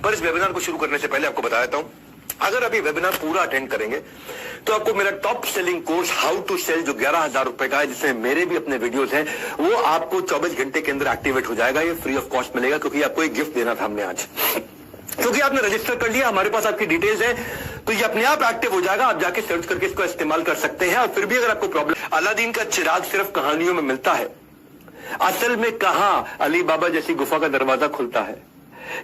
पर इस वेबिनार को शुरू करने से पहले आपको बता देता हूं, अगर अभी वेबिनार पूरा अटेंड करेंगे तो आपको मेरा top selling course how to sell जो 11,000 रुपए का है, जिसमें मेरे भी अपने वीडियोस हैं, वो आपको 24 घंटे के अंदर एक्टिवेट हो जाएगा। ये फ्री ऑफ कॉस्ट मिलेगा, क्योंकि आपको एक गिफ्ट देना था हमने आज, क्योंकि आपने रजिस्टर कर लिया, हमारे पास आपकी डिटेल्स है, तो ये अपने आप एक्टिव हो जाएगा। आप जाके सर्च करके इसको इस्तेमाल कर सकते हैं। और फिर भी अगर आपको प्रॉब्लम, अलादीन का चिराग सिर्फ कहानियों में मिलता है, असल में कहां अली बाबा जैसी गुफा का दरवाजा खुलता है।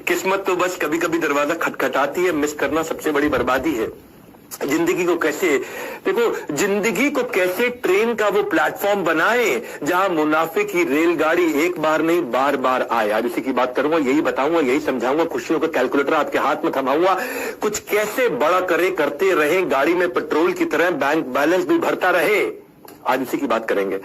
किस्मत तो बस कभी कभी दरवाजा खटखटाती है, मिस करना सबसे बड़ी बर्बादी है। जिंदगी को कैसे, देखो, जिंदगी को कैसे ट्रेन का वो प्लेटफॉर्म बनाए जहां मुनाफे की रेलगाड़ी एक बार नहीं बार बार आए। आज इसी की बात करूंगा, यही बताऊंगा, यही समझाऊंगा, खुशियों का कैलकुलेटर आपके हाथ में थमाऊंगा, कुछ कैसे बड़ा करते रहे, गाड़ी में पेट्रोल की तरह बैंक बैलेंस भी भरता रहे। आज इसी की बात करेंगे।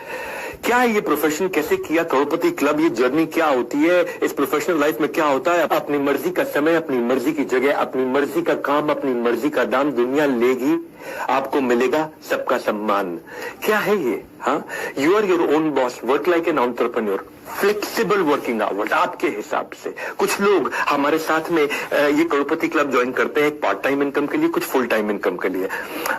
क्या है ये प्रोफेशन, कैसे किया करोड़पति क्लब, ये जर्नी क्या होती है, इस प्रोफेशनल लाइफ में क्या होता है। अपनी मर्जी का समय, अपनी मर्जी की जगह, अपनी मर्जी का काम, अपनी मर्जी का दाम, दुनिया लेगी, आपको मिलेगा सबका सम्मान। क्या है ये? हाँ, you are your own boss, work like an entrepreneur, flexible working hours आपके हिसाब से। कुछ लोग हमारे साथ में ये करोड़पति क्लब ज्वाइन करते हैं पार्ट टाइम इनकम के लिए, कुछ फुल टाइम इनकम के लिए।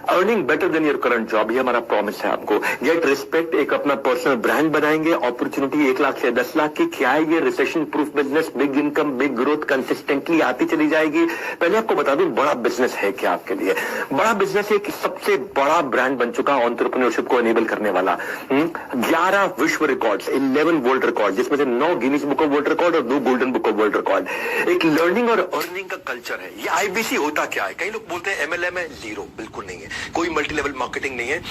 Earning better than your current job, ये हमारा प्रॉमिस है आपको। गेट रिस्पेक्ट, एक अपना पर्सनल ब्रांड बनाएंगे, अपॉर्चुनिटी 1 लाख से 10 लाख की। क्या है ये? Recession proof business, big income, big growth consistently आती चली जाएगी। पहले आपको बता दूं बड़ा बिजनेस है क्या आपके लिए। बड़ा बिजनेस एक सबसे बड़ा ब्रांड बन चुका एंटरप्रेन्योरशिप को एनेबल करने वाला। 11 विश्व रिकॉर्ड्स, 11 वर्ल्ड रिकॉर्ड, जिसमें से 9 Guinness book of world record और 2 golden book of world record. एक लर्निंग और अर्निंग का कल्चर है। ये आईबीसी होता क्या है? कई लोग बोलते हैं एमएलएम है, जीरो, बिल्कुल नहीं है। कोई मल्टी लेवल मार्केटिंग नहीं है।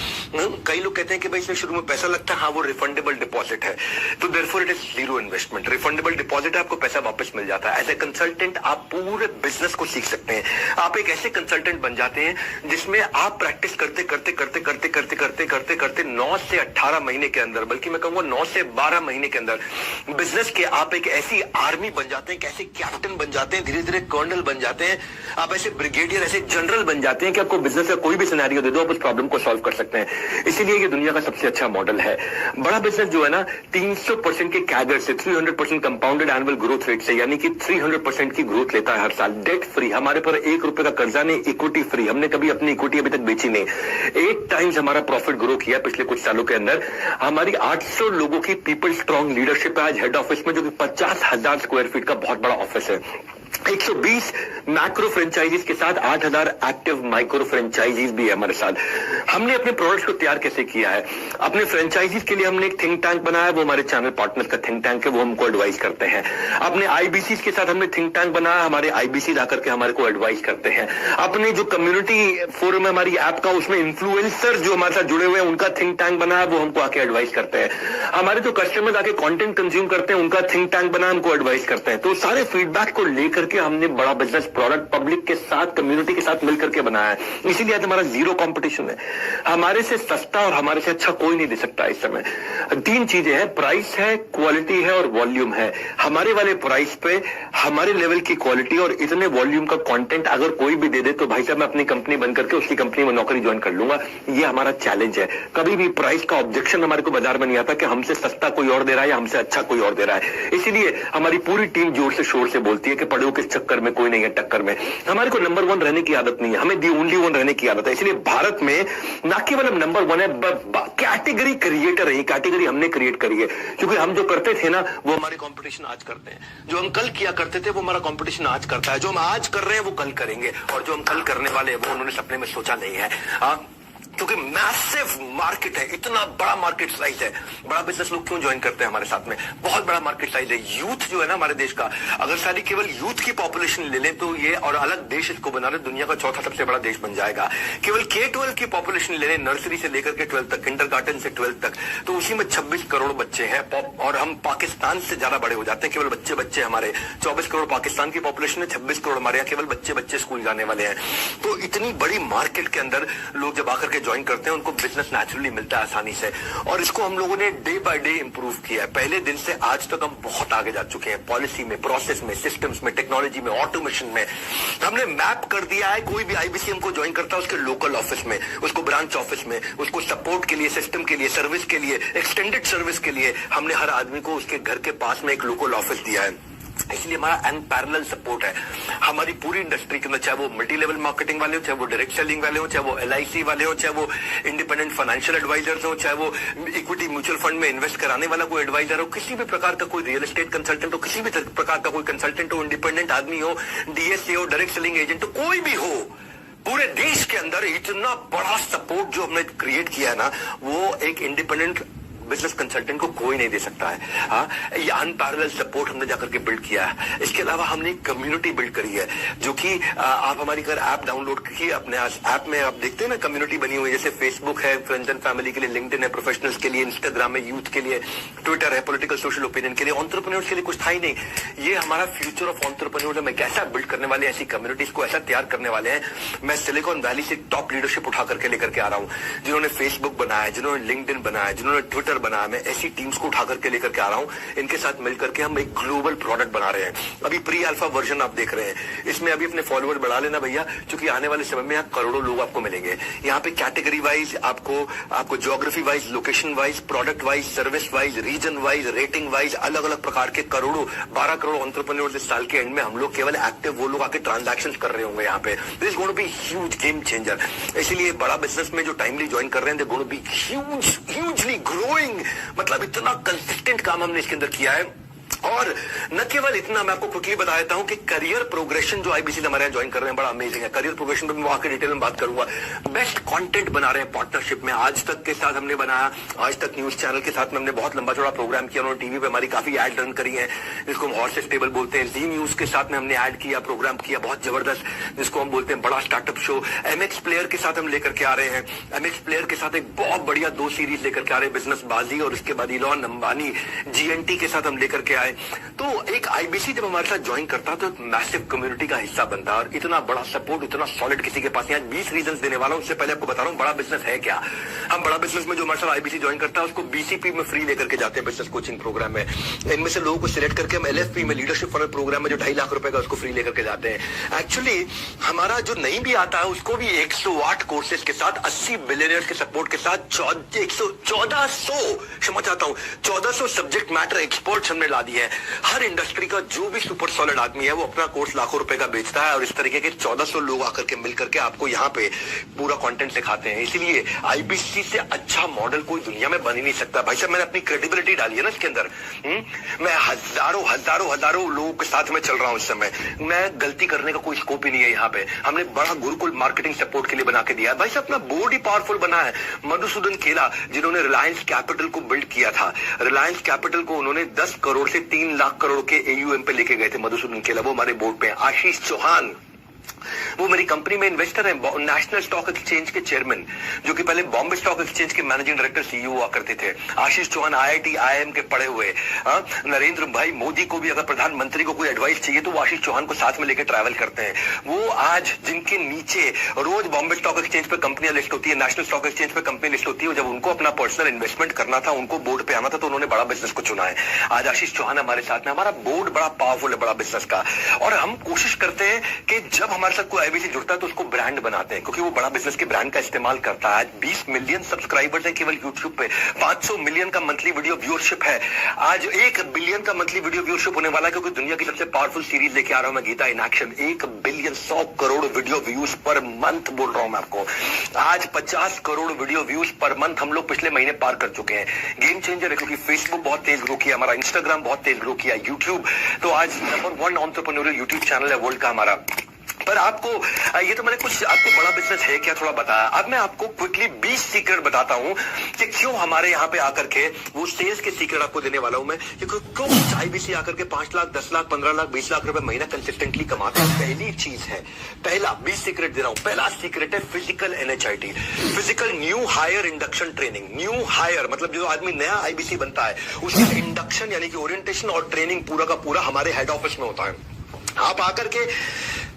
कई लोग कहते हैं कि भाई इसमें शुरू में पैसा लगता है, हाँ वो रिफंडेबल डिपॉजिट है, तो therefore it is zero investment. Refundable deposit है, आपको पैसा वापस मिल जाता है। एज ए कंसल्टेंट आप पूरे बिजनेस को सीख सकते हैं। आप एक ऐसे कंसल्टेंट बन जाते हैं जिसमें आप प्रैक्टिस करते करते करते करते करते करते करते करते 9 से 18 महीने के अंदर, बल्कि मैं कहूंगा 9 से 12 महीने के अंदर बिजनेस के आप एक ऐसी आर्मी बन जाते हैं, कैसे कैप्टन बन जाते हैं, धीरे धीरे कर्नल बन जाते हैं, आप ऐसे ब्रिगेडियर, ऐसे जनरल बन जाते हैं कि आपको बिजनेस का कोई भी सिनेरियो दे दो, आप उस प्रॉब्लम को सॉल्व कर सकते हैं। इसीलिए ये दुनिया का सबसे अच्छा मॉडल है। बड़ा बिजनेस जो है ना, 300% के कैडर से, 300% कंपाउंडेड एनुअल ग्रोथ रेट से, यानी कि 300% की ग्रोथ लेता है हर साल। डेट फ्री, हमारे पर 1 रुपए का कर्जा नहीं, इक्विटी फ्री, हमने कभी अपनी इक्विटी अभी तक बेची नहीं। 8 टाइम्स हमारा प्रॉफिट ग्रो किया पिछले कुछ सालों के अंदर। हमारी 800 लोगों की पीपल स्ट्रॉन्ग लीडरशिप है आज हेड ऑफिस में, जो कि 50,000 स्क्वायर फीट का बहुत बड़ा ऑफिस है। 120 मैक्रो फ्रेंचाइजीज के साथ 8,000 एक्टिव माइक्रो फ्रेंचाइजीज भी है हमारे साथ। हमने अपने प्रोडक्ट्स को तैयार कैसे किया है? अपने फ्रेंचाइजीज के लिए हमने एक थिंक टैंक बनाया, वो हमारे चैनल पार्टनर्स का थिंक टैंक है, वो हमको एडवाइस करते हैं। अपने आईबीसी के साथ हमने थिंक टैंक बनाया, हमारे आईबीसी आकर के हमारे को एडवाइस करते हैं। अपने जो कम्युनिटी फोरम है हमारी ऐप का, उसमें इन्फ्लुएंसर जो हमारे साथ जुड़े हुए हैं, उनका थिंक टैंक बनाया, वो हमको आके एडवाइस करते हैं। हमारे जो कस्टमर्स आके कंटेंट कंज्यूम करते हैं, उनका थिंक टैंक बना, हमको एडवाइस करते हैं। तो सारे फीडबैक को लेकर के हमने बड़ा बिजनेस प्रोडक्ट पब्लिक के साथ, कम्युनिटी के साथ मिलकर के बनाया है। इसीलिए आज हमारा जीरो कंपटीशन है। हमारे से सस्ता और हमारे से अच्छा कोई नहीं दे सकता इस समय। 3 चीजें हैं, प्राइस है, क्वालिटी है और वॉल्यूम है। हमारे वाले प्राइस पे हमारे लेवल की क्वालिटी और इतने वॉल्यूम का कंटेंट अगर कोई भी दे दे तो भाई साहब मैं अपनी कंपनी बंद करके उसकी कंपनी में नौकरी ज्वाइन कर लूंगा। ये हमारा चैलेंज है। कभी भी प्राइस का ऑब्जेक्शन हमारे को बाजार में नहीं आता कि हमसे सस्ता कोई और दे रहा है या हमसे अच्छा कोई और दे रहा है। इसीलिए हमारी पूरी टीम जोर से शोर से बोलती है कि पढ़ो किस चक्कर में, कोई नहीं है टक्कर में। हमारे को नंबर 1 रहने की आदत नहीं है, हमें दी ओनली 1 रहने की आदत है। इसलिए भारत में ना केवल हम नंबर 1 है, कैटेगरी क्रिएटर है। कैटेगरी हमने क्रिएट करी है, क्योंकि हम जो करते थे ना वो हमारे कंपटीशन आज करते हैं। जो हम कल किया करते थे वो हमारा कंपटीशन आज करता है। जो हम आज कर रहे हैं वो कल करेंगे, और जो हम कल करने वाले हैं वो उन्होंने सपने में सोचा नहीं है। क्योंकि मैसिव मार्केट है, इतना बड़ा मार्केट साइज है। बड़ा बिजनेस लोग क्यों ज्वाइन करते हैं हमारे साथ में? बहुत बड़ा मार्केट साइज है। यूथ जो है ना हमारे देश का, अगर सारी केवल यूथ की पॉपुलेशन ले लें तो ये, और अलग देश इसको बना रहे, दुनिया का 4था सबसे बड़ा देश बन जाएगा। केवल K-12 की पॉपुलेशन ले लें, नर्सरी से लेकर के 12 तक, किंडरगार्टन से 12 तक, तो उसी में 26 करोड़ बच्चे हैं। और हम पाकिस्तान से ज्यादा बड़े हो जाते हैं। केवल बच्चे हमारे 24 करोड़ पाकिस्तान की पॉपुलेशन है, 26 करोड़ हमारे यहाँ केवल बच्चे स्कूल जाने वाले हैं। तो इतनी बड़ी मार्केट के अंदर लोग जब आकर के ज्वाइन करते हैं उनको बिजनेस नेचुरली मिलता है आसानी से। और इसको हम लोगों ने डे बाय डे इंप्रूव किया है। पहले दिन से आज तक हम बहुत आगे जा चुके हैं, पॉलिसी में, प्रोसेस में, सिस्टम्स में, टेक्नोलॉजी में, ऑटोमेशन में। हमने मैप कर दिया है, कोई भी आईबीसी हमको ज्वाइन करता है उसके लोकल ऑफिस में, उसको ब्रांच ऑफिस में, उसको सपोर्ट के लिए, सिस्टम के लिए, सर्विस के लिए, एक्सटेंडेड सर्विस के लिए हमने हर आदमी को उसके घर के पास में एक लोकल ऑफिस दिया है। इसलिए हमारा अनपैरेलल सपोर्ट है हमारी पूरी इंडस्ट्री के अंदर, चाहे वो मल्टी लेवल मार्केटिंग वाले हो, चाहे वो डायरेक्ट सेलिंग वाले हो, चाहे वो LIC वाले हो, चाहे वो इंडिपेंडेंट फाइनेंशियल एडवाइजर्स हो, चाहे वो इक्विटी म्यूचुअल फंड में इन्वेस्ट कराने वाला कोई एडवाइजर हो, किसी भी प्रकार का कोई रियल एस्टेट कंसल्टेंट हो, किसी भी प्रकार का कोई कंसल्टेंट हो, इंडिपेंडेंट आदमी हो, DSA हो, डायरेक्ट सेलिंग एजेंट हो, कोई भी हो, पूरे देश के अंदर इतना बड़ा सपोर्ट जो हमने क्रिएट किया है ना, वो एक इंडिपेंडेंट बिजनेस कंसल्टेंट को कोई नहीं दे सकता है। हाँ, ये अनपैरेलल सपोर्ट हमने जाकर के बिल्ड किया है। इसके अलावा हमने एक कम्युनिटी बिल्ड करी है, जो कि आप हमारी अगर ऐप डाउनलोड की, अपने ऐप में आप देखते हैं ना कम्युनिटी बनी हुई है, जैसे फेसबुक है फ्रेंड्स एंड फैमिली के लिए, लिंक्डइन है प्रोफेशनल्स के लिए, इंस्टाग्राम है यूथ के लिए, ट्विटर है पॉलिटिकल सोशल ओपिनियन के लिए, एंटरप्रेन्योर्स के लिए कुछ था ही नहीं। ये हमारा फ्यूचर ऑफ एंटरप्रेन्योर्स हम कैसा बिल्ड करने वाले हैं, ऐसी कम्युनिटीज को ऐसा तैयार करने वाले हैं। मैं सिलिकॉन वैली से टॉप लीडरशिप उठा करके लेकर के आ रहा हूं, जिन्होंने फेसबुक बनाया, जिन्होंने लिंक्डइन बनाया, जिन्होंने ट्विटर बनाया, मैं ऐसी टीम्स को उठा करके लेकर के आ रहा हूं। इनके साथ मिलकर के हम एक ग्लोबल प्रोडक्ट बना रहे हैं। अभी प्री अल्फा वर्जन आप देख रहे हैं, इसमें अभी अपने फॉलोअर बढ़ा लेना भैया, क्योंकि आने वाले समय में यहाँ करोड़ों लोग आपको मिलेंगे। यहाँ पे कैटेगरी वाइज आपको geography wise, location wise, product wise, service wise, region wise, rating wise, अलग अलग प्रकार के करोड़ों 12 करोड़ एंटरप्रेन्योर्स इस साल के एंड में हम लोग केवल एक्टिव वो लोग आके ट्रांजैक्शंस कर रहे होंगे यहाँ पे। This is going to be huge game changer. इसीलिए बड़ा बिजनेस में जो टाइमली ज्वाइन कर रहे हैं, they going to be hugely growing. मतलब इतना कंसिस्टेंट काम हमने इसके अंदर किया है। और न केवल इतना, मैं आपको क्विकली बता देता हूं कि करियर प्रोग्रेशन जो IBC हमारे यहाँ ज्वाइन कर रहे हैं, बड़ा अमेजिंग है। करियर प्रोग्रेशन पे मैं वहां के डिटेल में बात करूंगा। बेस्ट कंटेंट बना रहे हैं पार्टनरशिप में, आज तक के साथ हमने बनाया, आज तक न्यूज चैनल के साथ में हमने बहुत लंबा चौड़ा प्रोग्राम किया। उन्होंने टीवी पे हमारी काफी एड रन करी है, जिसको हम हॉर्सेस टेबल बोलते हैं। जी न्यूज के साथ में हमने ऐड किया, प्रोग्राम किया बहुत जबरदस्त, जिसको हम बोलते हैं बड़ा स्टार्टअप शो। MX प्लेयर के साथ हम लेकर के आ रहे हैं। MX प्लेयर के साथ एक बहुत बढ़िया 2 सीरीज लेकर के आ रहे हैं, बिजनेस बाजी और उसके बाद इलॉन अंबानी GNT के साथ हम लेकर के आए। तो एक IBC जब हमारे साथ ज्वाइन करता है तो एक मैसिव कम्युनिटी का हिस्सा बनता है। और इतना बड़ा सपोर्ट, इतना सॉलिड किसी के पास नहीं। आज 20 रीजंस देने वाला हूं। उससे पहले आपको बता रहा हूं बड़ा बिजनेस है क्या। हम बड़ा बिजनेस में जो हमारे साथ IBC ज्वाइन करता है उसको BCP में फ्री लेकर के जाते हैं, बिजनेस कोचिंग प्रोग्राम में। इनमें से लोगों को सिलेक्ट करके हम LFP में, लीडरशिप फनल प्रोग्राम में, जो 2.5 लाख रुपए का, उसको फ्री लेकर के जाते हैं। एक्चुअली हमारा जो नहीं भी आता है उसको भी 108 कोर्सेज के साथ, 80 बिलियनियर्स के सपोर्ट के साथ, 1400 सब्जेक्ट मैटर एक्सपर्ट्स हमने ला दिए हैं। हर इंडस्ट्री का जो भी सुपर सॉलिड आदमी है वो अपना कोर्स लाखों रुपए का बेचता है, और इस तरीके के 1400 लोग आकर के मिलकर के आपको यहाँ पे पूरा कंटेंट सिखाते हैं। इसीलिए IBC से अच्छा मॉडल कोई दुनिया में बन ही नहीं सकता। भाई साहब, मैंने अपनी क्रेडिबिलिटी डाली है ना इसके अंदर। मैं हजारों लोगों के साथ में चल रहा हूं इस समय। मैं गलती करने का कोई स्कोप ही नहीं है यहाँ पे। हमने बड़ा गुरुकुल मार्केटिंग सपोर्ट के लिए बना के दिया है। भाई साहब, अपना बोर्ड ही पावरफुल बना है। मधुसूदन खेला, जिन्होंने रिलायंस कैपिटल को बिल्ड किया था, रिलायंस कैपिटल को उन्होंने 10 करोड़ से 3 लाख करोड़ के AUM पे लेके गए थे मधुसूदन खेला, वो हमारे बोर्ड पे। आशीष चौहान, वो मेरी कंपनी में इन्वेस्टर है, नेशनल स्टॉक एक्सचेंज के चेयरमैन, जो कि पहले बॉम्बे स्टॉक एक्सचेंज के मैनेजिंग डायरेक्टर CEO हुआ करते थे। आशीष चौहान IIT IIM के पढ़े हुए। नरेंद्र भाई मोदी को भी अगर प्रधानमंत्री को कोई एडवाइस चाहिए तो वो आशीष चौहान को साथ में लेकर ट्रैवल करते हैं। वो आज जिनके नीचे रोज बॉम्बे स्टॉक एक्सचेंज पे कंपनियां लिस्ट होती है, नेशनल स्टॉक एक्सचेंज पे कंपनी लिस्ट होती है, जब उनको अपना पर्सनल इन्वेस्टमेंट करना था, उनको बोर्ड पे आना था, तो उन्होंने बड़ा बिजनेस को चुना है। आज आशीष चौहान हमारे साथ में। हमारा बोर्ड बड़ा पावरफुल है बड़ा बिजनेस का, और हम कोशिश करते हैं कि जब हमारे साथ कोई IBC जुड़ता है तो उसको ब्रांड बनाते हैं, क्योंकि वो बड़ा बिजनेस के ब्रांड का इस्तेमाल करता है। आज 20 मिलियन सब्सक्राइबर्स हैं केवल YouTube पे, 500 मिलियन का मंथली वीडियो व्यूअरशिप है, आज 1 बिलियन का मंथली वीडियो व्यूअरशिप होने वाला है, क्योंकि दुनिया की सबसे पावरफुल सीरीज लेके आ रहा हूं मैं, Geeta in action. 1 billion 100 crore video views पर मंथ बोल रहा हूं मैं आपको। आज 50 करोड़ वीडियो व्यूज पर मंथ हम लोग पिछले महीने पार कर चुके हैं। गेम चेंजर है, क्योंकि फेसबुक बहुत तेज ग्रो किया, हमारा इंस्टाग्राम बहुत तेज ग्रो किया, यूट्यूब तो आज नंबर 1 एंटरप्रेन्योरियल यूट्यूब चैनल है वर्ल्ड का हमारा। पर आपको ये तो मैंने कुछ आपको बड़ा बिजनेस है क्या थोड़ा बताया। अब मैं आपको क्विकली 20 सीक्रेट बताता हूं कि क्यों हमारे यहाँ पे आकर के वो सेल्स के सीक्रेट आपको देने वाला हूं मैं, क्यों IBC आकर के 5 लाख 10 लाख 15 लाख 20 लाख रुपए महीना कंसिस्टेंटली कमाता है। पहली चीज है, पहला 20 सीक्रेट दे रहा हूं। पहला सीक्रेट है physical NHIT, physical new hire induction training. New hire मतलब जो आदमी नया IBC बनता है उसका इंडक्शन यानी कि ओरिएंटेशन और ट्रेनिंग पूरा का पूरा हमारे हेड ऑफिस में होता है। आप आकर के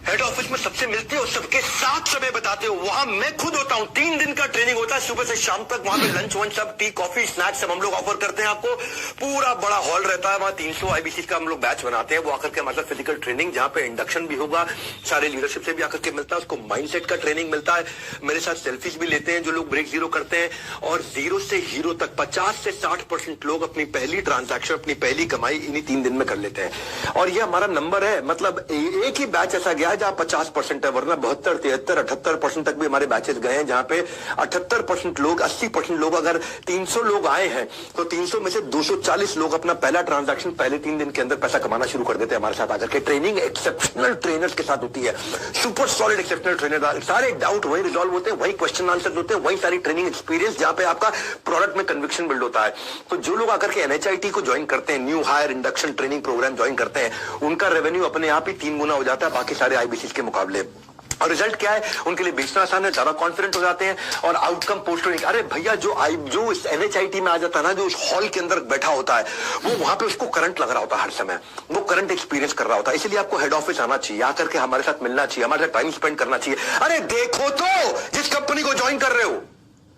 हेड ऑफिस में सबसे मिलते हो, सबके साथ समय बताते हो, वहां मैं खुद होता हूं। 3 दिन का ट्रेनिंग होता है, सुबह से शाम तक। वहां पे लंच वंच सब, टी कॉफी स्नैक्स सब हम लोग ऑफर करते हैं आपको। पूरा बड़ा हॉल रहता है, वहां 300 आईबीसी का हम लोग बैच बनाते हैं। वो आकर के हमारे साथ फिजिकल ट्रेनिंग, जहां पे इंडक्शन भी होगा, सारे लीडरशिप से भी आकर के मिलता है, उसको माइंडसेट का ट्रेनिंग मिलता है। मेरे साथ सेल्फीज भी लेते हैं जो लोग ब्रेक जीरो करते हैं। और जीरो से हीरो तक 50 से 60% लोग अपनी पहली ट्रांजैक्शन, अपनी पहली कमाई इन्हीं 3 दिन में कर लेते हैं। और ये हमारा नंबर है, मतलब एक ही बैच ऐसा गया है जहां 50% है, वरना 72, 73, 78% तक भी हमारे बैचेस गए हैं, जहां पे 78% लोग, 80% लोग, अगर 300 लोग आए हैं तो 300 में से 240 लोग अपना पहला ट्रांजैक्शन पहले 3 दिन के अंदर पैसा कमाना शुरू कर देते हैं हमारे साथ आकर के। ट्रेनिंग एक्सेप्शनल ट्रेनर्स के साथ होती है, सुपर सॉलिड एक्सेप्शनल ट्रेनर। सारे डाउट वही रिजॉल्व होते हैं, वही क्वेश्चन आंसर होते हैं, वही सारी ट्रेनिंग एक्सपीरियंस, जहां पे आपका प्रोडक्ट में कन्विक्शन बिल्ड होता है। तो जो लोग आकर के एनएचआईटी को ज्वाइन करते हैं, new hire induction training program join करते हैं, उनका रेवेन्यू अपने आप ही 3 गुना हो जाता है बाकी सारे आईबीसी के मुकाबले। और रिजल्ट क्या है, उनके लिए बेचना आसान है, ज्यादा कॉन्फिडेंट हो जाते हैं और आउटकम पोस्ट होने। अरे भैया, जो एनएचआईटी में आ जाता है ना, जो उस हॉल के अंदर बैठा होता है, वो वहां पे उसको करंट लग रहा होता है हर समय, वो करंट एक्सपीरियंस कर रहा होता है। इसलिए आपको हेड ऑफिस आना चाहिए, आकर के हमारे साथ मिलना चाहिए, हमारे साथ टाइम स्पेंड करना चाहिए। अरे देखो तो जिस कंपनी को ज्वाइन कर रहे हो,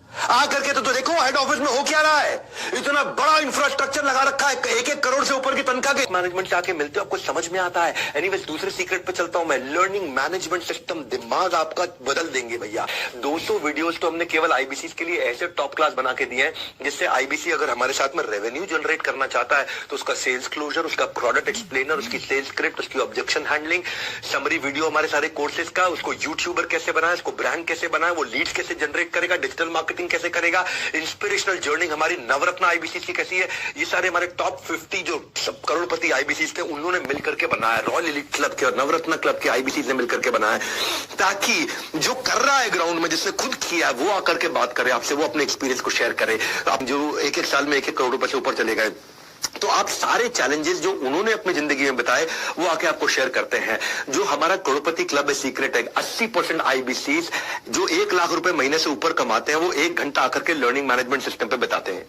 आकर के तो देखो हेड ऑफिस में हो क्या रहा है। इतना बड़ा इंफ्रास्ट्रक्चर लगा रखा है, 1-1 करोड़ से ऊपर की तनख्वाह के। मैनेजमेंट से आके मिलते हो, आपको समझ में आता है। एनीवेज, दूसरे सीक्रेट पे चलता हूं मैं। लर्निंग मैनेजमेंट सिस्टम, दिमाग आपका बदल देंगे भैया। 200 वीडियोस तो हमने केवल आईबीसी के लिए ऐसे टॉप क्लास बना के दिए हैं, जिससे आईबीसी अगर हमारे साथ में रेवेन्यू जनरेट करना चाहता है तो उसका सेल्स क्लोजर, उसका प्रोडक्ट एक्सप्लेनर, उसकी सेल्स स्क्रिप्ट, उसकी ऑब्जेक्शन हैंडलिंग, समरी वीडियो हमारे सारे कोर्सेज का, उसको यूट्यूबर कैसे बनाए, उसको ब्रांड कैसे बनाए, वो लीड्स कैसे जनरेट करेगा, डिजिटल मार्केटिंग कैसे करेगा, इंस्पिरेशनल जर्नी हमारी नवरत्न आईबीसी की कैसी है, ये सारे हमारे टॉप 50 जो सब करोड़पति आईबीसी थे, उन्होंने मिलकर के बनाया। रॉयल एलीट क्लब के और नवरत्न क्लब के आईबीसी ने मिलकर के बनाया, ताकि जो कर रहा है ग्राउंड में, जिसने खुद किया, वो आकर के बात करे आपसे, वो अपने एक्सपीरियंस को शेयर करे। आप जो 1-1 साल में 1-1 करोड़ रुपए से ऊपर चले गए, तो आप सारे चैलेंजेस जो उन्होंने अपनी जिंदगी में बताए, वो आके आपको शेयर करते हैं। जो हमारा करोड़पति क्लब है, सीक्रेट है, 80% आईबीसी जो 1 लाख रुपए महीने से ऊपर कमाते हैं, वो 1 घंटा आकर के लर्निंग मैनेजमेंट सिस्टम पे बताते हैं।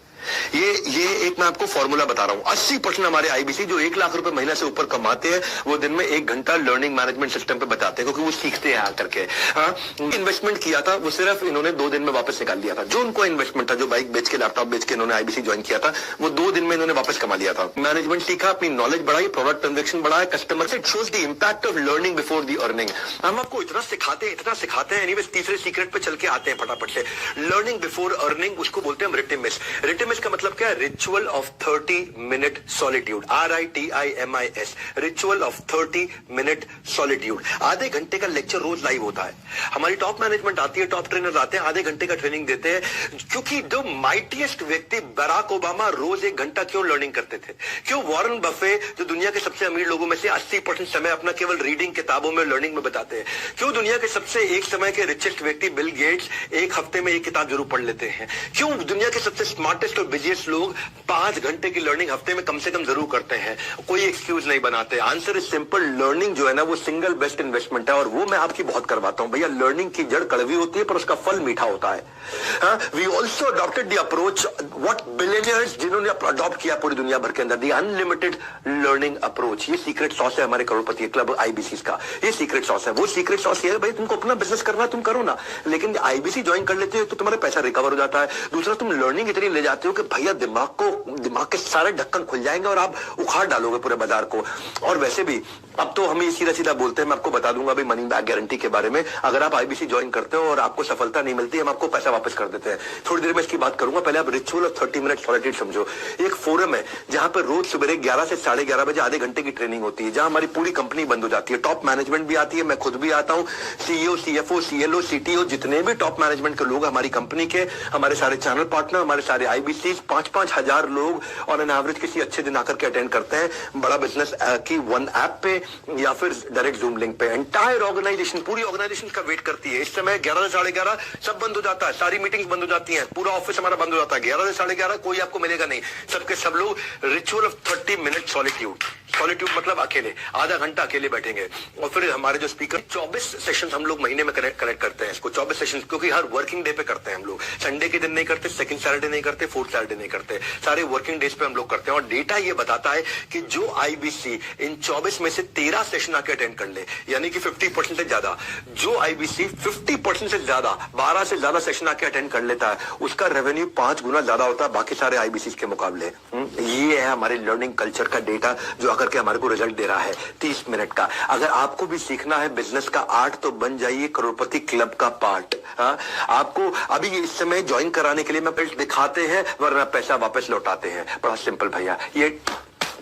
ये एक मैं आपको फॉर्मूला बता रहा हूं। 80% हमारे आईबीसी जो 1 लाख रुपए महीने से ऊपर कमाते हैं, वो दिन में 1 घंटा लर्निंग मैनेजमेंट सिस्टम पे बताते हैं, क्योंकि वो सीखते हैं आकर के। हाँ, इन्वेस्टमेंट किया था, वो सिर्फ इन्होंने 2 दिन में वापस निकाल लिया था। जो उनको इन्वेस्टमेंट था, जो बाइक बेच के, लैपटॉप बेच के इन्होंने आईबीसी ज्वाइन किया था, वो 2 दिन में इन्होंने वापस कमा लिया था। मैनेजमेंट सीखा, अपनी नॉलेज बढ़ाई, प्रोडक्ट कन्विक्शन बढ़ाया, कस्टमर से। It shows the impact of learning before the earning. हम आपको इतना सिखाते हैं। एनीवेज, तीसरे सीक्रेट पे चल के आते हैं फटाफट से। लर्निंग बिफोर अर्निंग, उसको बोलते हैं रिटिमिस। रिटिमिस का मतलब क्या है? Ritual of 30 minute solitude, RITIMIS, ritual of 30 minute solitude. आधे घंटे का लेक्चर रोज लाइव होता है। हमारी टॉप मैनेजमेंट आती है, टॉप ट्रेनर आते हैं, आधे घंटे का ट्रेनिंग देते हैं। क्योंकि जो माइटीएस्ट व्यक्ति बराक ओबामा रोज 1 घंटा क्यों लर्निंग करते थे? क्यों वॉरेन बफे, जो दुनिया के सबसे अमीर लोगों में से, 80% समय अपना केवल रीडिंग, किताबों में, लर्निंग में बताते हैं? क्यों दुनिया के सबसे एक समय के रिचेस्ट व्यक्ति बिल गेट्स 1 हफ्ते में 1 किताब जरूर पढ़ लेते हैं? क्यों दुनिया के सबसे स्मार्टेस्ट और बिजिएस्ट लोग 5 घंटे की लर्निंग हफ्ते में कम से कम जरूर करते हैं? कोई एक्सक्यूज नहीं बनाते। Answer is simple. लर्निंग जो है ना, वो सिंगल बेस्ट इन्वेस्टमेंट है, और वो मैं आपकी बहुत करवाता हूं भैया। लर्निंग की जड़ कड़वी होती है, पर उसका फल मीठा होता है। We also adopted the approach what billionaires, जिन्होंने अडॉप्ट किया पूरी दुनिया भर के अंदर, द अनलिमिटेड लर्निंग अप्रोच। ये सीक्रेट सॉस है हमारे करोड़पति क्लब आईबीसी का। ये सीक्रेट सॉस है। वो सीक्रेट सॉस ये है भाई, तुमको अपना बिजनेस करना है, तुम करो ना, लेकिन आईबीसी ज्वाइन कर लेते हो तो तुम्हारा पैसा रिकवर हो जाता है। दूसरा, तुम लर्निंग इतनी ले जाते हो कि भैया दिमाग के सारे ढक्कन खुल जाएंगे और आप उखाड़ डालोगे पूरे बाजार को। और वैसे भी अब तो हम ये सीधा सीधा बोलते हैं, मैं आपको बता दूंगा भाई मनी बैक गारंटी के बारे में। अगर आप आईबीसी ज्वाइन करते हो और आपको सफलता नहीं मिलती, हम आपको पैसा वापस कर देते हैं। थोड़ी देर में इसकी बात करूंगा। पहले आप रिचुअल ऑफ 30 मिनट सॉलिट्यूड समझो। एक फोरम है जहां पर रोज सुबह 11 से 11:30 बजे आधे घंटे की ट्रेनिंग होती है, जहां हमारी पूरी कंपनी बंद हो जाती है। टॉप मैनेजमेंट भी आती है, मैं खुद भी आता हूं, CEO, CFO, CLO, CTO, जितने भी टॉप मैनेजमेंट के लोग हमारी कंपनी के, हमारे सारे चैनल पार्टनर, हमारे सारे आईबीसी, 5-5 हजार लोग और एन एवरेज किसी अच्छे दिन आकर के अटेंड करते हैं। बड़ा बिजनेस की वन ऐप पे या फिर डायरेक्ट जूम लिंक पे। एंटायर ऑर्गेनाइजेशन, पूरी ऑर्गेनाइजेशन का वेट करती है। इस समय 11 से 11:30 सब बंद हो जाता है, सारी मीटिंग्स बंद हो जाती हैं, पूरा ऑफिस हमारा बंद हो जाता है। 11 से 11:30 कोई आपको मिलेगा नहीं। सबके सब लोग ritual of 30 minute solitude. Solitude मतलब अकेले, आधा घंटा अकेले बैठेंगे। और फिर हमारे जो स्पीकर 24 सेशन हम लोग महीने में कनेक्ट करते हैं इसको, 24 सेशन, क्योंकि हर वर्किंग डे पे करते हैं हम लोग। संडे के दिन नहीं करते, सेकंड सैटरडे नहीं करते, फोर्थ सैटरडे नहीं करते, सारे वर्किंग डेज पे हम लोग करते हैं। और डेटा ये बताता है कि जो आईबीसी इन 24 में से 13 सेशन आके अटेंड कर ले, यानी कि 50% से ज्यादा, जो आईबीसी 50% से ज्यादा, 12 से ज्यादा सेशन आके अटेंड कर लेता है, उसका रेवेन्यू 5 गुना ज्यादा होता है बाकी सारे आईबीसी के मुकाबले। ये है हमारे लर्निंग कल्चर का डेटा जो आकर के हमारे को रिजल्ट दे रहा है 30 मिनट का। अगर आपको भी सीखना है बिजनेस का आर्ट तो बन जाइए करोड़पति क्लब का पार्ट। आपको अभी इस समय ज्वाइन कराने के लिए मैं पेज दिखाते हैं, वरना पैसा वापस लौटाते हैं। बड़ा सिंपल भैया, ये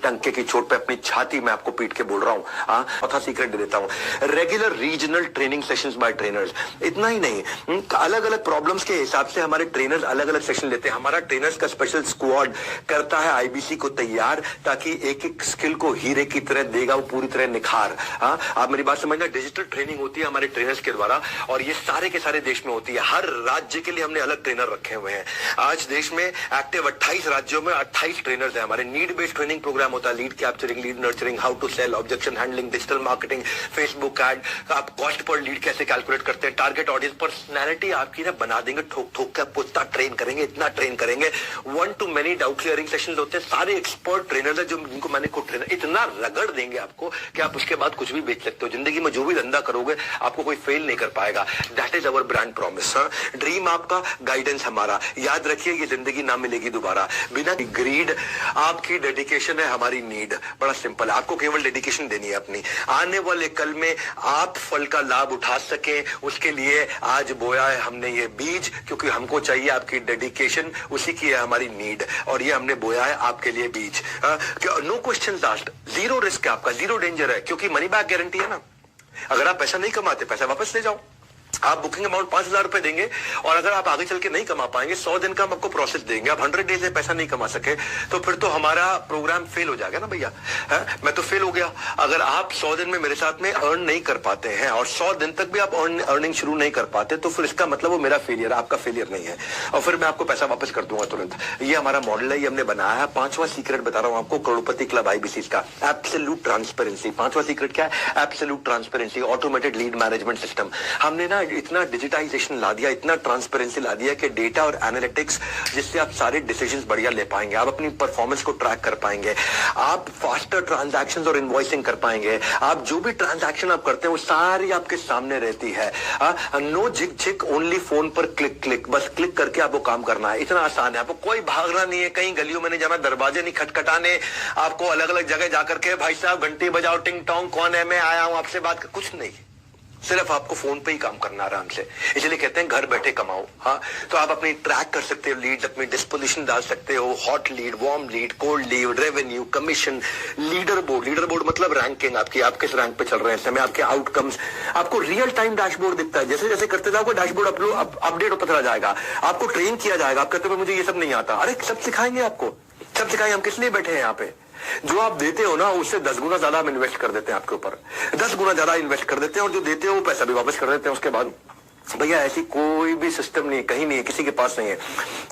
टंके की चोट पे अपनी छाती में आपको पीट के बोल रहा हूं। चौथा सीक्रेट दे देता हूं, regular regional training sessions bye trainers. इतना ही नहीं, अलग अलग प्रॉब्लम्स के हिसाब से हमारे ट्रेनर्स अलग अलग सेशन लेते हैं। हमारा ट्रेनर्स का स्पेशल स्क्वाड करता है आईबीसी को तैयार, ताकि एक एक स्किल को हीरे की तरह देगा वो पूरी तरह निखार। आप मेरी बात समझना, डिजिटल ट्रेनिंग होती है हमारे ट्रेनर्स के द्वारा, और ये सारे के सारे देश में होती है। हर राज्य के लिए हमने अलग ट्रेनर रखे हुए हैं। आज देश में एक्टिव 28 राज्यों में 28 ट्रेनर्स है हमारे। नीड बेस्ड ट्रेनिंग प्रोग्राम होता है, lead capturing, lead nurturing, how to sell, objection handling, digital marketing, Facebook ad, आप कॉस्ट पर लीड कैसे कैलकुलेट करते हैं, टारगेट ऑडियंस, पर्सनैलिटी आपकी ना बना देंगे, ठोक ठोक के आपको इतना ट्रेन करेंगे, इतना ट्रेन करेंगे। 1 to many doubt clearing sessions होते हैं। सारे एक्सपर्ट ट्रेनर है जो जिनको मैंने खुद ट्रेनर, इतना रगड़ देंगे आपको कि आप उसके बाद कुछ भी बेच सकते हो। जिंदगी में जो भी धंधा करोगे आपको कोई फेल नहीं कर पाएगा। That is our brand promise. Dream आपका, गाइडेंस हमारा। याद रखिए ये जिंदगी ना मिलेगी दोबारा। बिना ग्रीड, आपकी डेडिकेशन है हमारी नीड। बड़ा सिंपल है, आपको केवल डेडिकेशन देनी है अपनी। आने वाले कल में आप फल का लाभ उठा सके, उसके लिए आज बोया है हमने ये बीज, क्योंकि हमको चाहिए आपकी डेडिकेशन, उसी की है हमारी नीड, और ये हमने बोया है आपके लिए बीज। No question asked, zero risk है आपका, जीरो डेंजर है, क्योंकि मनी बैक गारंटी है ना। अगर आप पैसा नहीं कमाते, पैसा वापस ले जाओ। आप बुकिंग अमाउंट 5,000 रुपए देंगे, और अगर आप आगे चल के नहीं कमा पाएंगे, 100 दिन का हम आपको प्रोसेस देंगे। आप 100 डेज में पैसा नहीं कमा सके तो फिर तो हमारा प्रोग्राम फेल हो जाएगा ना भैया। मैं तो फेल हो गया। अगर आप 100 दिन में मेरे साथ में अर्न नहीं कर पाते हैं, और 100 दिन तक भी आप अर्निंग शुरू नहीं कर पाते, तो फिर इसका मतलब वो मेरा फेलियर, आपका फेलियर नहीं है, और फिर मैं आपको पैसा वापस कर दूंगा तुरंत। ये हमारा मॉडल है, ये हमने बनाया है। 5वां सीक्रेट बता रहा हूं आपको, करोड़पति क्लब आईबीसी का, एब्सोल्यूट ट्रांसपेरेंसी। 5वां सीक्रेट क्या है? Absolute transparency, automated lead management system. हमने ना इतना डिजिटाइजेशन ला दिया, इतना ट्रांसपेरेंसी ला दिया कि डेटा और एनालिटिक्स, जिससे आप सारे डिसीजंस बढ़िया ले पाएंगे, आप अपनी परफॉर्मेंस को ट्रैक कर पाएंगे, आप फास्टर ट्रांजैक्शंस और इनवॉइसिंग कर पाएंगे। आप जो भी ट्रांजैक्शन आप करते हैं वो सारी आपके सामने रहती है। नो झिक झिक, ओनली फोन पर क्लिक क्लिक, बस क्लिक करके आपको काम करना है। इतना आसान है, आपको कोई भागना नहीं है, कहीं गलियों में नहीं जाना, दरवाजे नहीं खटखटाने, आपको अलग अलग जगह जाकर के भाई साहब घंटी बजाओ, टिंग टोंग, कौन है, मैं आया हूं आपसे बात कर, कुछ नहीं। सिर्फ आपको फोन पे ही काम करना आराम से। इसलिए कहते हैं घर बैठे कमाओ। हाँ, तो आप अपनी ट्रैक कर सकते हो लीड्स, अपनी डिस्पोजिशन डाल सकते हो, hot lead, warm lead, cold lead, revenue, commission, leader board. Leader board मतलब रैंकिंग आपकी, आप किस रैंक पे चल रहे हैं समय, आपके आउटकम्स, आपको रियल टाइम डैशबोर्ड दिखता है। जैसे जैसे करते जाओगे डैशबोर्ड अपडेट होता चला जाएगा, आपको ट्रेन किया जाएगा। आप कहते हो मुझे ये सब नहीं आता, अरे सब सिखाएंगे आपको, सब सिखाएंगे। हम किस लिए बैठे हैं यहाँ पे? जो आप देते हो ना उससे 10 गुना ज्यादा हम इन्वेस्ट कर देते हैं आपके ऊपर, 10 गुना ज्यादा इन्वेस्ट कर देते हैं, और जो देते हो वो पैसा भी वापस कर देते हैं उसके बाद। भैया ऐसी कोई भी सिस्टम नहीं है, कहीं नहीं है, किसी के पास नहीं है।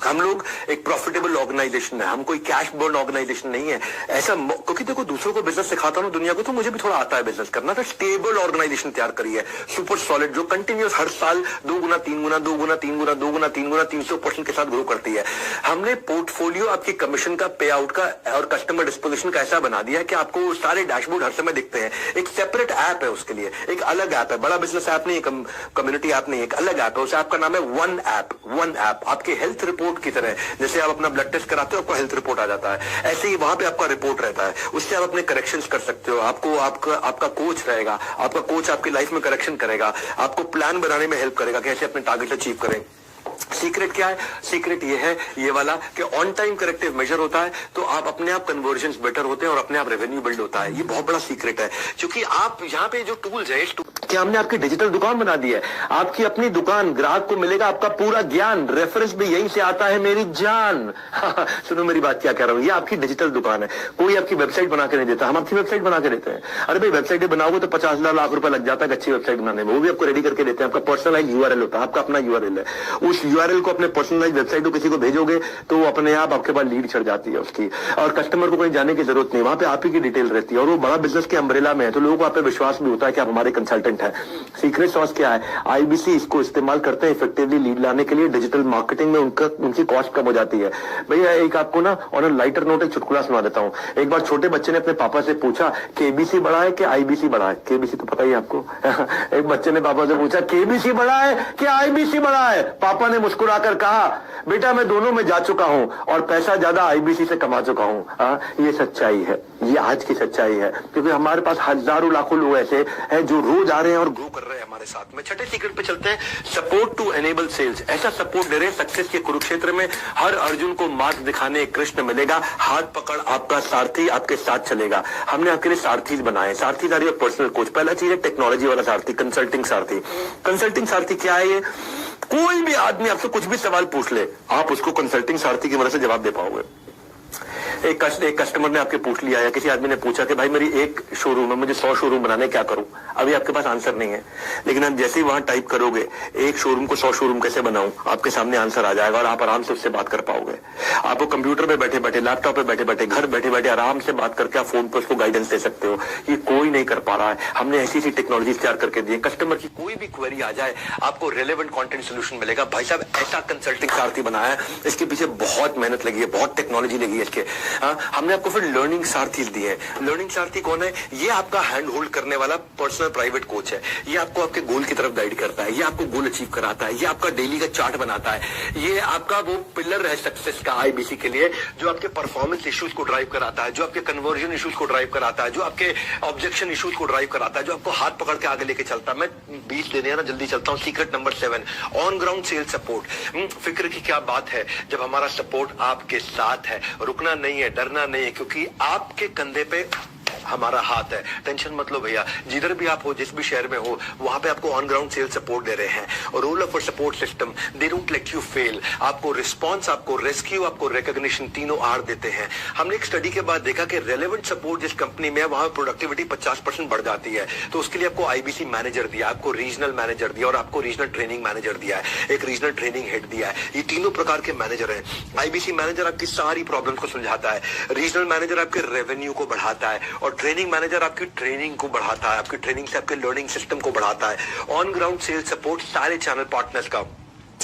हम लोग एक प्रॉफिटेबल ऑर्गेनाइजेशन है, हम कोई कैश बर्न ऑर्गेनाइजेशन नहीं है ऐसा। क्योंकि देखो दूसरों को बिजनेस सिखाता हूं दुनिया को, तो मुझे भी थोड़ा आता है बिजनेस करना। तो स्टेबल ऑर्गेनाइजेशन तैयार करी है, सुपर सॉलिड, जो कंटिन्यूस हर साल 2 गुना 3 गुना 2 गुना 3 गुना 2 गुना 3 गुना 300% के साथ ग्रो करती है। हमने पोर्टफोलियो आपकी कमीशन का, पे आउट का और कस्टमर डिस्पोजिशन का ऐसा बना दिया है कि आपको सारे डैशबोर्ड हर समय दिखते हैं। एक सेपरेट ऐप है उसके लिए, एक अलग ऐप है, बड़ा बिजनेस ऐप नहीं है, कम्युनिटी ऐप नहीं है, एक अलग ऐप है। उस ऐप का नाम है वन ऐप। वन ऐप आपके हेल्थ रिपोर्ट की तरह, जैसे आप अपना ब्लड टेस्ट कराते हो आपको हेल्थ रिपोर्ट आ जाता है, ऐसे ही वहां पे आपका रिपोर्ट रहता है। उससे आप अपने करेक्शंस कर सकते हो। आपको आपका कोच रहेगा, आपका कोच आपकी लाइफ में करेक्शन करेगा, आपको प्लान बनाने में हेल्प करेगा, कैसे अपने टारगेट अचीव करें। सीक्रेट क्या है? सीक्रेट ये है, ये वाला, कि ऑन टाइम करेक्टिव मेजर होता है तो आप अपने आप कन्वर्जन्स बेटर होते हैं और अपने आप रेवेन्यू बिल्ड होता है। ये बहुत बड़ा सीक्रेट है, क्योंकि आप यहाँ पे जो टूल्स है, कि हमने आपकी डिजिटल दुकान बना दी है, आपकी अपनी दुकान, ग्राहक को मिलेगा आपका पूरा ज्ञान, रेफरेंस भी यहीं से आता है मेरी जान। सुनो मेरी बात क्या कह रहा हूं, ये आपकी डिजिटल दुकान है, कोई आपकी वेबसाइट बना के नहीं देता, हम आपकी वेबसाइट बना के देते हैं। अरे भाई वेबसाइट बनाओगे तो 50 लाख रुपए लग जाता है अच्छी वेबसाइट बनाने में, वो भी आपको रेडी करके देते हैं। आपका पर्सनलाइज यूआरएल होता है, आपका अपना यूआरएल है, उस यूआरएल को अपने पर्सनलाइज वेबसाइट को किसी को भेजोगे तो वो अपने आप आपके पास लीड चढ़ जाती है उसकी, और कस्टमर को कहीं जाने की जरूरत नहीं, वहां पे आप ही की डिटेल रहती है, और वो बड़ा बिजनेस के अम्ब्रेला में है, तो लोगों को आप पे विश्वास भी होता है कि आप हमारे कंसल्टेंट हैं। सीक्रेट सॉस क्या है, आईबीसी इसको इस्तेमाल करते हैं इफेक्टिवली लीड लाने के लिए, डिजिटल मार्केटिंग में उनकी कॉस्ट कम हो जाती है। भैया एक आपको ना ऑन अ लाइटर नोट एक चुटकुला सुना देता हूँ। एक बार छोटे बच्चे ने अपने पापा से पूछा केबीसी बड़ा है कि आईबीसी बड़ा है, केबीसी तो पता ही है आपको। एक बच्चे ने पापा से पूछा केबीसी बड़ा है कि आईबीसी बड़ा है, पापा ने मुस्कुराकर कहा बेटा मैं दोनों में जा चुका हूं और पैसा ज्यादा आईबीसी से कमा चुका हूं। ये सच्चाई है, ये आज की सच्चाई है, क्योंकि हमारे पास हजारों लाखों लोग ऐसे हैं जो रोज आ रहे हैं और ग्रो कर रहे हैं हमारे साथ में। छठे सीक्रेट पे चलते हैं, सपोर्ट टू एनेबल सेल्स। ऐसा सपोर्ट दे रहे हैं सक्सेस के कुरुक्षेत्र में हर अर्जुन को मार्ग दिखाने कृष्ण मिलेगा, हाथ पकड़ आपका सारथी आपके साथ चलेगा। हमने आपके लिए सारथी बनाए, सारथी आर योर पर्सनल कोच। पहला चीज है टेक्नोलॉजी वाला सारथी, कंसल्टिंग सारथी। कंसल्टिंग सारथी क्या है, ये कोई भी आदमी आपसे कुछ भी सवाल पूछ ले आप उसको कंसल्टिंग सारथी की मदद से जवाब दे पाओगे। एक कस्टमर ने आपके पूछ लिया या किसी आदमी ने पूछा कि भाई मेरी एक शोरूम है, मुझे 100 शोरूम बनाने, क्या करूं? अभी आपके पास आंसर नहीं है, लेकिन आप जैसे ही वहां टाइप करोगे एक शोरूम को 100 शोरूम कैसे बनाऊं, आपके सामने आंसर आ जाएगा और आप आराम से उससे बात कर पाओगे। आपको कंप्यूटर पे बैठे बैठे, लैपटॉप पे बैठे बैठे, घर बैठे बैठे आराम से बात करके आप फोन पे उसको गाइडेंस दे सकते हो। ये कोई नहीं कर पा रहा है, हमने ऐसी ऐसी टेक्नोलॉजी तैयार करके दी है। कस्टमर की कोई भी क्वेरी आ जाए आपको रेलेवेंट कंटेंट सोल्यूशन मिलेगा। भाई साहब ऐसा कंसल्टिंग सारथी बनाया है, इसके पीछे बहुत मेहनत लगी है, बहुत टेक्नोलॉजी लगी है इसके। हमने आपको फिर लर्निंग सारथी दिए हैं। लर्निंग सारथी कौन है? ये आपका हैंड होल्ड करने वाला पर्सनल प्राइवेट कोच है। ये आपको आपके गोल की तरफ गाइड करता है, ये आपको गोल अचीव कराता है, ये आपका डेली का चार्ट बनाता है, ये आपका वो पिलर है सक्सेस का आईबीसी के लिए, जो आपके परफॉर्मेंस इश्यूज को ड्राइव कराता है, जो आपके कन्वर्जन इश्यूज को ड्राइव कराता है, जो आपके ऑब्जेक्शन इश्यूज को ड्राइव कराता है, जो आपको हाथ पकड़ के आगे लेके चलता है। मैं 20 देने हैं ना, जल्दी चलता हूँ। Secret number 7, on ground sales support. फिक्र की क्या बात है जब हमारा सपोर्ट आपके साथ है। रुकना नहीं है, डरना नहीं है, क्योंकि आपके कंधे पे हमारा हाथ है। टेंशन मत लो भैया, जिधर भी आप हो, जिस भी शहर में हो, वहां पे आपको ऑन ग्राउंड सेल्स सपोर्ट दे रहे हैं। और role of support system, they don't let you fail. आपको रिस्पांस, आपको रेस्क्यू, आपको रिकॉग्निशन, तीनों आर देते हैं। हमने एक स्टडी के बाद देखा कि रेलेवेंट सपोर्ट जिस कंपनी में है वहां प्रोडक्टिविटी 50% बढ़ जाती है। तो उसके लिए आपको आईबीसी मैनेजर दिया, आपको रीजनल मैनेजर दिया और आपको रीजनल ट्रेनिंग मैनेजर दिया है, एक रीजनल ट्रेनिंग हेड दिया है। ये तीनों प्रकार के मैनेजर हैं। आईबीसी मैनेजर आपकी सारी प्रॉब्लम को सुलझाता है, रीजनल मैनेजर आपके रेवेन्यू को बढ़ाता है और ट्रेनिंग मैनेजर आपकी ट्रेनिंग को बढ़ाता है, आपकी ट्रेनिंग से आपके लर्निंग सिस्टम को बढ़ाता है। ऑन ग्राउंड सेल्स सपोर्ट सारे चैनल पार्टनर्स का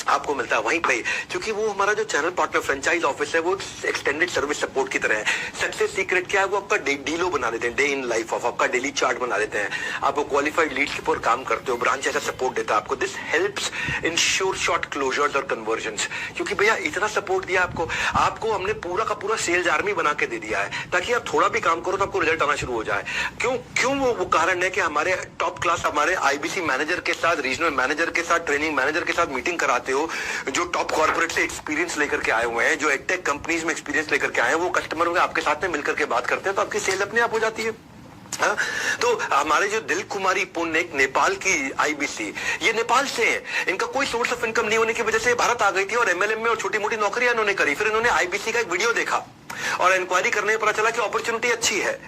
आपको मिलता है वहीं पे, क्योंकि वो हमारा जो चैनल पार्टनर फ्रेंचाइज ऑफिस है वो एक्सटेंडेड सर्विस सपोर्ट की तरह है। सक्सेस सीक्रेट क्या है, वो आपका डीलो बना देते हैं, डे इन लाइफ ऑफ, आपका डेली चार्ट बना देते हैं। आपको क्वालिफाइड लीड्स के ऊपर काम करते हो, ब्रांच ऐसा सपोर्ट देता है आपको। This helps ensure short closures और कन्वर्जन्स, क्योंकि भैया इतना सपोर्ट दिया आपको हमने पूरा का पूरा सेल्स आर्मी बना के दे दिया है, ताकि आप थोड़ा भी काम करो तो आपको रिजल्ट आना शुरू हो जाए। क्यों वो कारण है कि हमारे टॉप क्लास, हमारे आईबीसी मैनेजर के साथ, रीजनल मैनेजर के साथ, ट्रेनिंग मैनेजर के साथ मीटिंग कराते हो, जो टॉप कॉर्पोरेट से एक्सपीरियंस लेकर के आए हुए हैं, जो एडटेक कंपनीज में एक्सपीरियंस लेकर के आए हैं, वो कस्टमरों के आपके साथ में मिलकर के बात करते हैं, तो आपकी सेल अपने आप हो जाती है। हाँ? तो हमारे जो दिल कुमारी पुण्य, एक नेपाल की आईबीसी, ये नेपाल से है, इनका कोई सोर्स ऑफ इनकम नहीं होने की वजह से भारत आ गई थी और एमएलएम में और छोटी मोटी नौकरियां इन्होंने करी। फिर इन्होंने आईबीसी का एक वीडियो देखा और इंक्वायरी करने पर पता चला कि अपॉर्चुनिटी अच्छी है,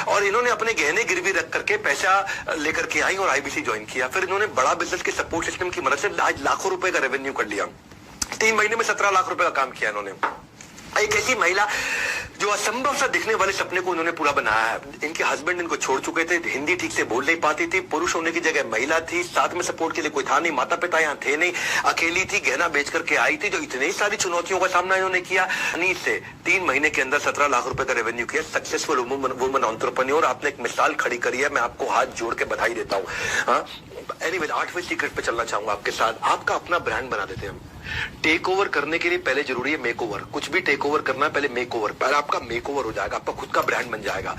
और इन्होंने अपने गहने गिरवी रख करके पैसा लेकर के आई और आईबीसी ज्वाइन किया। फिर इन्होंने बड़ा बिजनेस के सपोर्ट सिस्टम की मदद से आज लाखों रुपए का रेवेन्यू कर लिया। 3 महीने में 17 लाख रुपए का काम किया इन्होंने। एक ऐसी महिला जो असंभव सा दिखने वाले सपने को उन्होंने पूरा बनाया है। इनके हस्बैंड इनको छोड़ चुके थे, हिंदी ठीक से बोल नहीं पाती थी, पुरुष होने की जगह महिला थी, साथ में सपोर्ट के लिए कोई था नहीं, माता पिता यहाँ थे नहीं, अकेली थी, गहना बेच करके आई थी, जो इतनी सारी चुनौतियों का सामना इन्होंने किया। से 3 महीने के अंदर 17 लाख रुपए का रेवेन्यू किया। सक्सेसफुल वुमन एंटरप्रेन्योर, आपने एक मिसाल खड़ी करी है, मैं आपको हाथ जोड़ के बधाई देता हूँ। एनीवेज 8वें सीक्रेट पे चलना चाहूंगा आपके साथ। आपका अपना ब्रांड बना देते हैं हम। टेक ओवर करने के लिए पहले जरूरी है मेक ओवर। कुछ भी टेक ओवर करना है पहले मेक ओवर, पहले आपका मेक ओवर हो जाएगा, आपका खुद का ब्रांड बन जाएगा।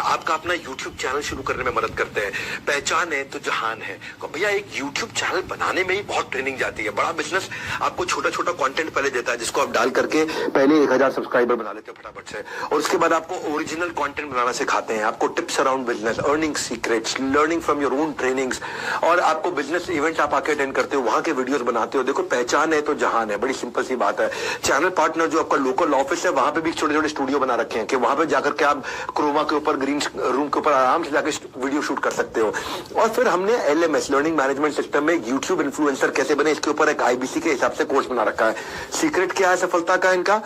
आपका अपना यूट्यूब चैनल शुरू करने में मदद करते हैं। पहचान है तो जहान है। तो भैया एक यूट्यूब चैनल बनाने में ही बहुत ट्रेनिंग जाती है। बड़ा बिजनेस आपको छोटा छोटा कंटेंट पहले देता है, जिसको आप डाल करके पहले 1000 सब्सक्राइबर बना लेते हो फटाफट से, और उसके बाद आपको ओरिजिनल कंटेंट बनाना सिखाते हैं, आपको tips around business, earning secrets, learning from your own trainings, और आपको बिजनेस इवेंट आप आके अटेंड करते हो, वहां के वीडियोस बनाते हो। देखो पहचान है तो जहान है, बड़ी सिंपल सी बात है। चैनल पार्टनर जो आपका लोकल ऑफिस है, वहां पे भी छोटे छोटे स्टूडियो बना रखे हैं कि वहां पे जाकर के आप क्रोमा के ऊपर, ग्रीन रूम के ऊपर आराम से जाकर वीडियो शूट कर सकते हो। और फिर हमने LMS, लर्निंग मैनेजमेंट सिस्टम में यूट्यूब इन्फ्लुएंसर कैसे बने, इसके ऊपर एक IBC के हिसाब से कोर्स बना रखा है। सीक्रेट क्या है सफलता का इनका,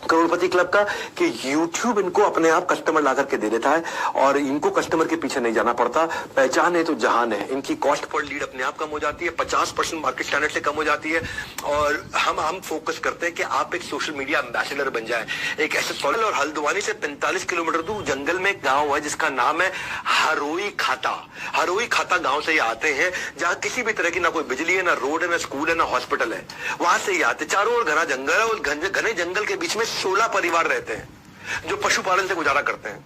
करोड़पति क्लब का, कि YouTube इनको अपने आप कस्टमर ला करके दे देता है और इनको कस्टमर के पीछे नहीं जाना पड़ता। पहचान है तो जहान है। इनकी कॉस्ट पर लीड अपने आप कम हो जाती है, 50% मार्केट स्टैंडर्ड से कम हो जाती है। और हम फोकस करते हैं कि आप एक सोशल मीडिया एम्बेसडर बन जाए। एक ऐसे सोलन और हल्द्वानी से 45 किलोमीटर दूर जंगल में एक गाँव है जिसका नाम है हरोई खाता। हरोई खाता गाँव से ये आते हैं, जहाँ किसी भी तरह की ना कोई बिजली है, ना रोड है, ना स्कूल है, ना हॉस्पिटल है। वहां से ये आते, चारों ओर घना जंगल है, और घने जंगल के बीच में 16 परिवार रहते हैं जो पशुपालन से गुजारा करते हैं।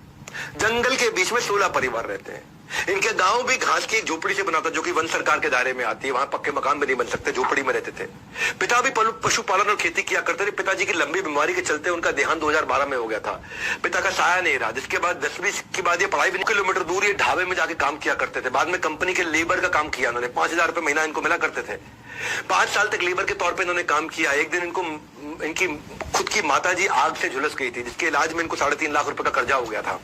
जंगल के बीच में 16 परिवार रहते हैं। इनके गांव भी घास की एक झोपड़ी से बना था, जो कि वन सरकार के दायरे में आती है। वहां पक्के मकान भी नहीं बन सकते, झोपड़ी में रहते थे। पिता भी पशुपालन और खेती किया करते थे। पिताजी की लंबी बीमारी के चलते उनका देहांत 2012 में हो गया था। पिता का साया नहीं रहा, जिसके बाद 10वीं के बाद ये पढ़ाई भी किलोमीटर दूर ये ढाबे में जाके काम किया करते थे। बाद में कंपनी के लेबर का काम किया उन्होंने, 5000 रुपए महीना इनको मिला करते थे। 5 साल तक लेबर के तौर पर इन्होंने काम किया। एक दिन इनकी खुद की माताजी आग से झुलस गई थी, जिसके इलाज में इनको 3.5 लाख रुपए का कर्जा हो गया था।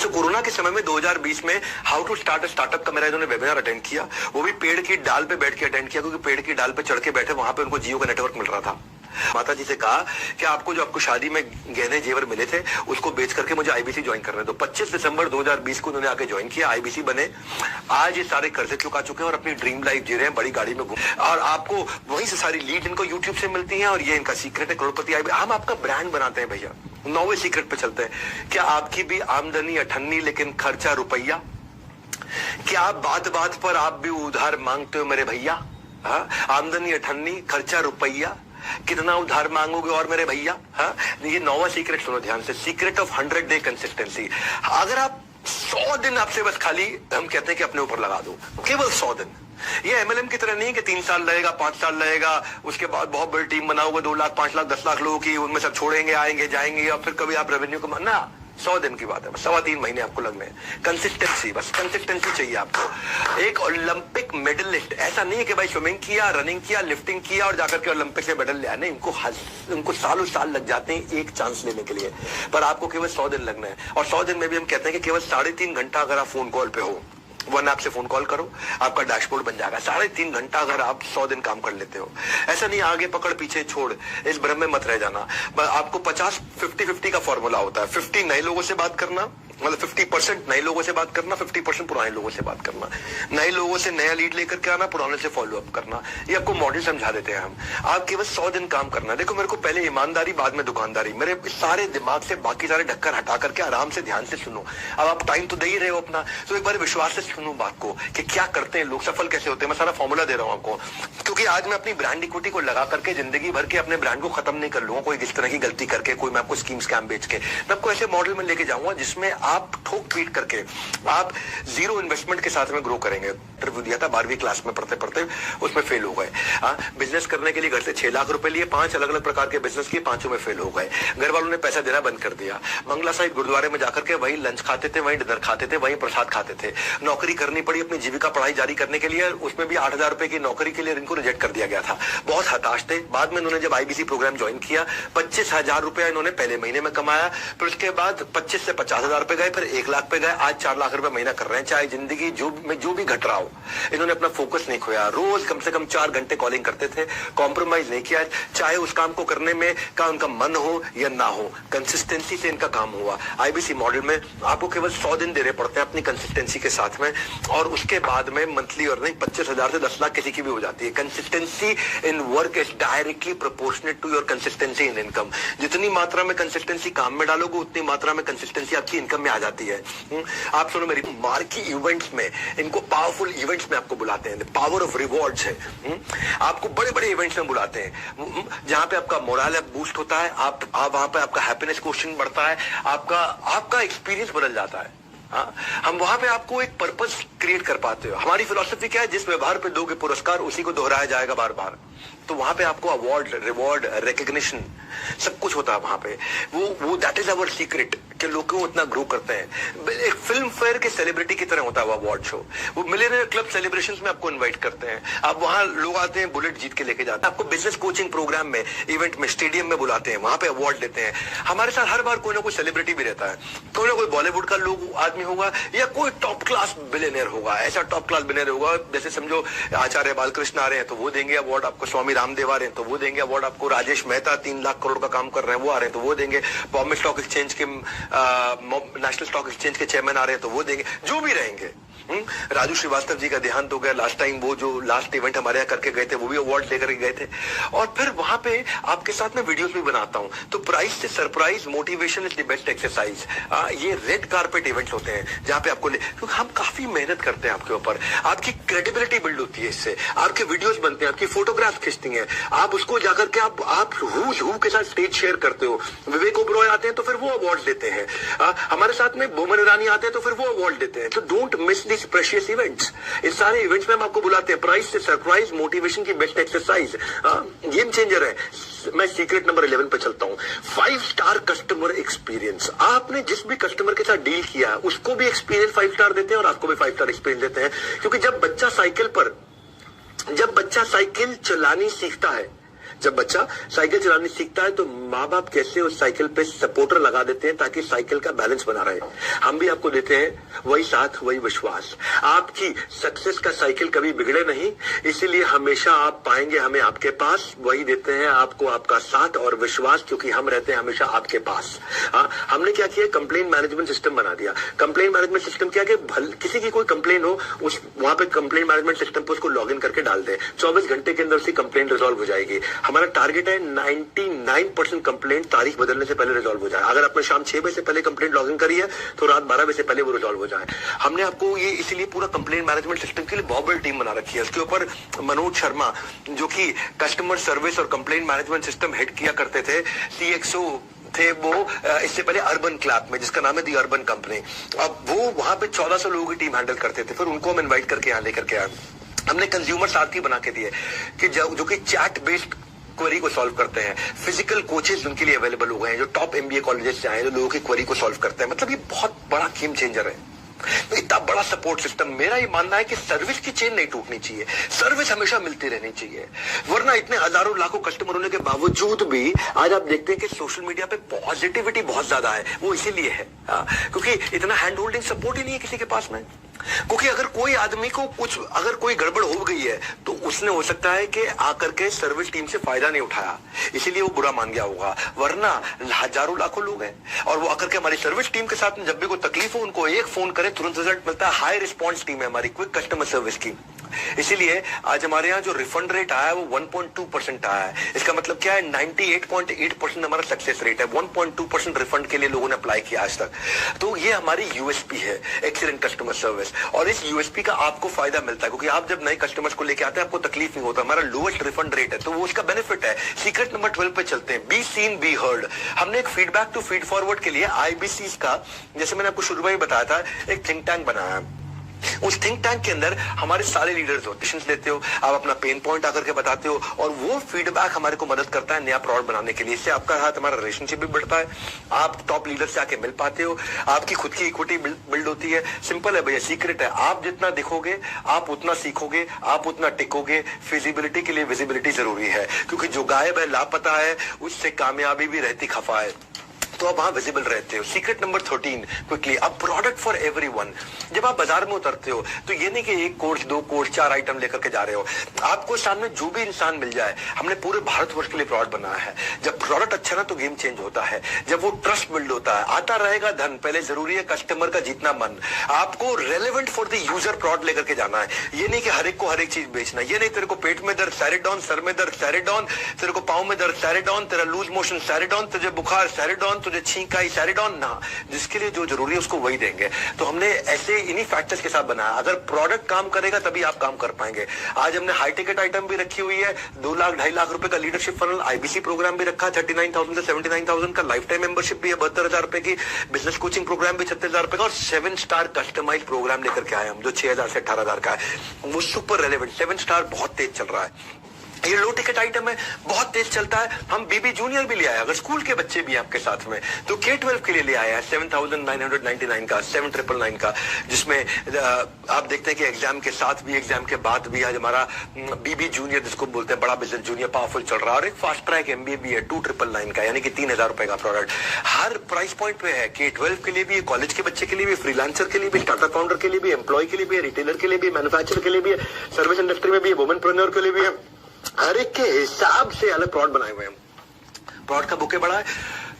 तो कोरोना के समय में 2020 में हाउ टू स्टार्ट स्टार्टअप का मेरा इन्होंने वेबिनार अटेंड किया। वो भी पेड़ की डाल पे बैठ के अटेंड किया, क्योंकि पेड़ की डाल पे चढ़ के बैठे, वहां पे उनको जियो का नेटवर्क मिल रहा था। माता जी से कहा कि आपको शादी में गहने जेवर मिले थे, उसको बेच करके मुझे IBC ज्वाइन करने दो। 25 दिसंबर 2020 को उन्होंने आके ज्वाइन किया, IBC बने। आज ये सारे कर्जे चुका चुके हैं और अपनी ड्रीम लाइफ जी रहे हैं, बड़ी गाड़ी में घूम। और आपको वहीं से सारी लीड इनको यूट्यूब से मिलती है, और ये इनका सीक्रेट है करोड़पति। हम आपका ब्रांड बनाते हैं भैया। 9वें सीक्रेट पे चलते हैं। क्या आपकी भी आमदनी 98 लेकिन खर्चा रुपया? क्या बात बात पर आप भी उधार मांगते हो मेरे भैया? आमदनी 98, खर्चा रुपया, कितना उधार मांगोगे और मेरे भैया? ये 9वां सीक्रेट सुनो ध्यान से, सीक्रेट ऑफ 100 डे कंसिस्टेंसी। अगर आप 100 दिन आपसे बस खाली, हम कहते हैं कि अपने ऊपर लगा दो, केवल 100 दिन। ये MLM की तरह नहीं कि 3 साल लगेगा, 5 साल लगेगा, उसके बाद बहुत बड़ी टीम बनाओगे, 2 लाख, 5 लाख, 10 लाख लोगों की, उनमें सब छोड़ेंगे, आएंगे, जाएंगे, और फिर कभी आप रेवेन्यू को ना। 100 दिन की बात है, 3.25 महीने आपको लगने। कंसिस्टेंसी, बस कंसिस्टेंसी चाहिए आपको। एक ओलंपिक मेडलिस्ट ऐसा नहीं है कि भाई स्विमिंग किया, रनिंग किया, लिफ्टिंग किया और जाकर के ओलंपिक में मेडल लिया। नहीं, उनको सालों साल लग जाते हैं एक चांस लेने के लिए, पर आपको केवल 100 दिन लगना है। और 100 दिन में भी हम कहते हैं कि केवल 3.5 घंटा अगर आप फोन कॉल पे हो, 1 ऐप से फोन कॉल करो, आपका डैशबोर्ड बन जाएगा। 3.5 घंटा अगर आप 100 दिन काम कर लेते हो। ऐसा नहीं आगे पकड़ पीछे छोड़, इस भ्रम में मत रह जाना। आपको 50-50 का फॉर्मूला होता है। 50 नए लोगों से बात करना, मतलब 50% नए लोगों से बात करना, 50% पुराने लोगों से बात करना। नए लोगों से नया लीड लेकर के आना, पुराने से फॉलो अप करना। ये आपको मॉडल समझा देते हैं हम। आप केवल 100 दिन काम करना। देखो, मेरे को पहले ईमानदारी, बाद में दुकानदारी। मेरे सारे दिमाग से बाकी सारे ढक्कन हटा करके आराम से ध्यान से सुनो। अब आप टाइम तो दे ही रहे हो अपना, तो एक बार विश्वास से सुनो बात को कि क्या करते हैं लोग, सफल कैसे होते हैं। मैं सारा फॉर्मूला दे रहा हूं आपको, क्योंकि आज मैं अपनी ब्रांड इक्विटी को लगा करके जिंदगी भर के अपने ब्रांड को खत्म नहीं कर लूंगा कोई इस तरह की गलती करके, कोई मैं आपको स्कीम स्कैम बेच के। मैं आपको ऐसे मॉडल में लेके जाऊंगा जिसमें आप ठोक पीट करके आप 0 इन्वेस्टमेंट के साथ में ग्रो करेंगे। इंटरव्यू दिया था 12वीं क्लास में पढ़ते पढ़ते, उसमें फेल हो गए। बिजनेस करने के लिए घर से 6 लाख रुपए लिए, 5 अलग अलग प्रकार के बिजनेस किए, 5 में फेल हो गए। घर वालों ने पैसा देना बंद कर दिया। मंगला साहिब गुरुद्वारे में जाकर के वही लंच खाते थे, वही डिनर खाते थे, वही प्रसाद खाते थे। नौकरी करनी पड़ी अपनी जीविका पढ़ाई जारी करने के लिए, उसमें भी 8000 रुपए की नौकरी के लिए इनको रिजेक्ट कर दिया गया था। बहुत हताश थे। बाद में इन्होंने जब IBC प्रोग्राम ज्वाइन किया, 25,000 रुपया इन्होंने पहले महीने में कमाया। फिर उसके बाद 25 से 50,000 रुपए गए, फिर 1 लाख पे गए। आज 4 लाख रुपए महीना कर रहे हैं। चाहे जिंदगी जो भी घट रहा हो, इन्होंने अपना फोकस नहीं खोया। रोज कम से कम 4 घंटे कॉलिंग करते थे, कॉम्प्रोमाइज नहीं किया, चाहे उस काम को करने में का उनका मन हो या ना हो। कंसिस्टेंसी से इनका काम हुआ। IBC मॉडल में आपको केवल 100 दिन देने पड़ते हैं अपनी कंसिस्टेंसी के साथ में, और उसके बाद में मंथली अर्निंग 25,000 से 10 लाख किसी की भी हो जाती है। Consistency in work is directly proportionate to your consistency in income. जितनी मात्रा में कंसिस्टेंसी काम में डालोगे, उतनी मात्रा में कंसिस्टेंसी आपकी इनकम में आ जाती है। आप सुनो मेरी, मार्की इवेंट्स में, इनको पावरफुल इवेंट्स में आपको बुलाते हैं, पावर ऑफ रिवॉर्ड्स है। आपको बड़े बड़े इवेंट्स में बुलाते हैं जहां पे आपका मोरल बूस्ट होता है, आप वहां पे आपका हैप्पीनेस क्वेश्चन बढ़ता है, आपका एक्सपीरियंस बदल जाता है। हम वहां पे आपको एक पर्पस क्रिएट कर पाते हो। हमारी फिलॉसफी क्या है, जिस व्यवहार पे दोगे पुरस्कार उसी को दोहराया जाएगा बार बार। तो वहां पे आपको अवार्ड, रिवॉर्ड, रिकग्निशन सब कुछ होता है वहां पे। वो दैट इज अवर सीक्रेट कि लोग क्यों इतना ग्रो करते हैं। एक फिल्म फेयर के सेलिब्रिटी की तरह होता है वो अवार्ड शो। वो मिलियनेयर क्लब सेलिब्रेशंस में आपको इनवाइट करते हैं, आप वहां लोग आते हैं, बुलेट जीत के लेके जाते हैं। आपको बिजनेस कोचिंग प्रोग्राम में, इवेंट में, स्टेडियम में बुलाते हैं, वहां पे अवार्ड देते हैं। हमारे साथ हर बार कोई ना कोई सेलिब्रिटी भी रहता है, कोई ना कोई बॉलीवुड का लोग आदमी होगा या कोई टॉप क्लास बिलियनियर होगा। ऐसा टॉप क्लास बिलियनियर होगा, जैसे समझो आचार्य बालकृष्ण आ रहे हैं तो वो देंगे अवार्ड आपको, स्वामी रामदेव आ रहे हैं तो वो देंगे अवार्ड आपको, राजेश मेहता 3 लाख करोड़ का काम कर रहे हैं वो आ रहे हैं तो वो देंगे, बॉम्बे स्टॉक एक्सचेंज के नेशनल स्टॉक एक्सचेंज के चेयरमैन आ रहे हैं तो वो देंगे, जो भी रहेंगे। राजू श्रीवास्तव जी का देहांत हो गया लास्ट टाइम, वो जो लास्ट इवेंट हमारे यहाँ करके गए थे वो भी अवार्ड लेकर गए थे। और फिर वहां पे आपके साथ में वीडियोस भी बनाता हूं। तो प्राइस से surprise, motivation is the best exercise. ये रेड कारपेट इवेंट्स होते हैं जहां पे आपको क्योंकि हम काफी मेहनत करते हैं आपके ऊपर, आपकी क्रेडिबिलिटी बिल्ड होती है इससे, आपके वीडियोस बनते हैं, आपकी फोटोग्राफ खींचती हैं, आप उसको जाकर के आप हु के साथ स्टेज शेयर करते हो। विवेक ओबरॉय आते हैं तो फिर वो अवार्ड देते हैं, हमारे साथ में बोमन ईरानी आते हैं तो फिर वो अवार्ड देते हैं। तो don't miss this precious events. इस सारे इवेंट्स में हम आपको बुलाते हैं, प्राइस से सरप्राइज, मोटिवेशन की बेस्ट एक्सरसाइज, गेम चेंजर है। मैं सीक्रेट नंबर 11 पे चलता हूं, 5 स्टार कस्टमर एक्सपीरियंस। आपने जिस भी कस्टमर के साथ डील किया उसको भी एक्सपीरियंस 5 स्टार देते हैं और आपको भी 5 स्टार एक्सपीरियंस देते हैं। क्योंकि जब बच्चा साइकिल चलानी सीखता है, जब बच्चा साइकिल चलानी सीखता है तो माँ बाप कैसे उस साइकिल पे सपोर्टर लगा देते हैं ताकि साइकिल का बैलेंस बना रहे। हम भी आपको देते हैं वही साथ, वही विश्वास। आपकी सक्सेस का साइकिल कभी बिगड़े नहीं, इसीलिए हमेशा आप पाएंगे हमें आपके पास। वही देते हैं आपको आपका साथ और विश्वास, क्योंकि हम रहते हैं हमेशा आपके पास। हमने क्या किया, कंप्लेन मैनेजमेंट सिस्टम बना दिया। कंप्लेन मैनेजमेंट सिस्टम क्या कि किसी की कोई कंप्लेन हो, उस वहां पे कंप्लेन मैनेजमेंट सिस्टम पे उसको लॉग इन करके डाल दे, 24 घंटे के अंदर उसकी कंप्लेन रिजॉल्व हो जाएगी। हमारा टारगेट है 99% कंप्लेंट तारीख बदलने से पहले रिजॉल्व हो जाए। अगर आपने शाम 6 बजे से पहले कंप्लेंट लॉगिन करी है तो रात 12 बजे से पहले वो रिजॉल्व हो जाए। हमने आपको ये इसीलिए पूरा कंप्लेंट मैनेजमेंट सिस्टम के लिए बॉबल टीम बना रखी है। उसके ऊपर मनोज शर्मा जो कि कस्टमर सर्विस और कंप्लेंट मैनेजमेंट सिस्टम हेड किया करते थे, CXO थे वो इससे पहले अर्बन क्लैप में, जिसका नाम है दी अर्बन कंपनी। अब वो वहां पे 1400 लोगों की टीम हैंडल करते थे। फिर उनको हम इन्वाइट करके यहाँ लेकर के आए। हमने कंज्यूमर साथी बना के दिए कि जो कि चैट बेस्ड क्वेरी को सॉल्व करते हैं। फिजिकल कोचेस उनके लिए अवेलेबल हो गए हैं जो टॉप MBA कॉलेजेस से आए हैं, जो लोगों की क्वेरी को सॉल्व करते हैं। मतलब ये बहुत बड़ा गेम चेंजर है। तो इतना बड़ा सपोर्ट सिस्टम, मेरा ये मानना है कि सर्विस की चेन नहीं टूटनी चाहिए, सर्विस हमेशा मिलती रहनी चाहिए। वरना इतने हजारों लाखों कस्टमर होने के बावजूद भी आज आप देखते हैं कि सोशल मीडिया पे पॉजिटिविटी बहुत ज्यादा है। वो इसीलिए है क्योंकि इतना हैंड होल्डिंग सपोर्ट ही नहीं है किसी के पास में। क्योंकि अगर कोई आदमी को अगर कोई गड़बड़ हो गई है तो उसने हो सकता है कि आकर के सर्विस टीम से फायदा नहीं उठाया, इसीलिए वो बुरा मान गया होगा। वरना हजारों लाखों लोग हैं और वो आकर के हमारी सर्विस टीम के साथ में जब भी कोई तकलीफ हो उनको एक फोन करे, तुरंत रिजल्ट मिलता है। हाई रिस्पॉन्स टीम है हमारी, क्विक कस्टमर सर्विस की। इसीलिए आज हमारे यहाँ जो रिफंड रेट आया है वो 1.2% आया है। इसका मतलब क्या है, 98.8% हमारा सक्सेस रेट है। 1.2% रिफंड के लिए लोगों ने अप्लाई किया आज तक। तो ये हमारी USP है, एक्सीलेंट कस्टमर सर्विस। और इस USP का आपको फायदा मिलता है क्योंकि आप जब नए कस्टमर्स को लेके आते हैं आपको तकलीफ नहीं होता। हमारा लोएस्ट रिफंड रेट है तो वो उसका बेनिफिट है। सीक्रेट नंबर 12 पे चलते हैं, बी सीन बी हर्ड। हमने एक फीडबैक टू फीड फॉरवर्ड के लिए IBC का, जैसे मैंने आपको शुरू में बताया था, एक थिंक टैंक बनाया। उस थिंक टैंक के अंदर हमारे सारे लीडर्स होते हैं, लेते हो आप अपना पेन पॉइंट आकर के बताते हो और वो फीडबैक हमारे को मदद करता है नया प्रोडक्ट बनाने के लिए। इससे आपका साथ हमारा रिलेशनशिप भी बढ़ता है, आप टॉप लीडर से आके मिल पाते हो, आपकी खुद की इक्विटी बिल्ड होती है। सिंपल है भैया, सीक्रेट है, आप जितना दिखोगे आप उतना सीखोगे, आप उतना टिकोगे। फिजिबिलिटी के लिए विजिबिलिटी जरूरी है क्योंकि जो गायब है, लापता है, उससे कामयाबी भी रहती खफा है, तो आप वहां विजिबल रहते हो। सीक्रेट नंबर 13 क्विकली, अब प्रोडक्ट फॉर एवरीवन। जब आप बाजार में उतरते हो तो ये नहीं कि 1 कोर्स 2 कोर्स 4 आइटम लेकर के जा रहे हो, आपको सामने जो भी इंसान मिल जाए। हमने पूरे भारतवर्ष के लिए प्रोडक्ट बनाया है। जब प्रोडक्ट अच्छा ना तो गेम चेंज होता है। जब वो ट्रस्ट बिल्ड होता है, आता रहेगा धन, पहले जरूरी है कस्टमर का जीतना मन। आपको relevant for the user product लेकर के जाना है। ये नहीं कि हर एक को हर एक चीज बेचना। ये नहीं तेरे को पेट में दर्द सैरिडॉन, सर में दर्द सैरिडॉन, तेरे को पाँव में दर्द सैरिडॉन, तेरा लूज मोशन सैरिडॉन, तुझे बुखार सैरिडॉन, तुझे छींक आई सैरिडॉन ना। जिसके लिए जो जरूरी है उसको वही देंगे। तो हमने ऐसे इन्हीं फैक्टर्स के साथ बनाया। अगर प्रोडक्ट काम करेगा तभी आप काम कर पाएंगे। आज हमने हाई टिकट आइटम भी रखी हुई है, 2 लाख 2.5 लाख रुपए का लीडरशिप फनल आईबीसी प्रोग्राम भी रखा है 39,000 से 79,000 का, लाइफ टाइम मेंबरशिप भी है 72,000 रुपए की, बिजनेस कोचिंग प्रोग्राम भी 36,000 रुपए का, और 7 स्टार कस्टमाइज प्रोग्राम लेकर के आए हम जो 6,000 से 18,000 का है। वो सुपर रेलेवेंट 7 स्टार बहुत तेज चल रहा है। ये लो टिकट आइटम है, बहुत तेज चलता है। हम बीबी जूनियर भी ले आए, अगर स्कूल के बच्चे भी हैं आपके साथ में तो K-12 के लिए ले आए हैं 7,999 का, 7,999 का, जिसमें आप देखते हैं कि एग्जाम के साथ भी एग्जाम के बाद भी आज हमारा बीबी जूनियर जिसको बोलते हैं बड़ा बिजनेस जूनियर पावरफुल चल रहा है। और एक फास्ट ट्रैक MBA भी है 2,999 का, यानी कि 3,000 रुपए का प्रोडक्ट हर प्राइस पॉइंट पे है। K-12 के लिए भी, कॉलेज के बच्चे के लिए भी, फ्रीलांसर के लिए भी, स्टार्टअप फाउंडर के लिए भी, एम्प्लॉय के लिए भी, रिटेलर के लिए भी, मैन्युफैक्चर के लिए भी, सर्विस इंडस्ट्री में भी, वुमेनप्रेन्योर के लिए भी है। हर एक के हिसाब से अलग प्रोडक्ट बनाए हुए हैं। प्रोडक्ट का बुके बड़ा है,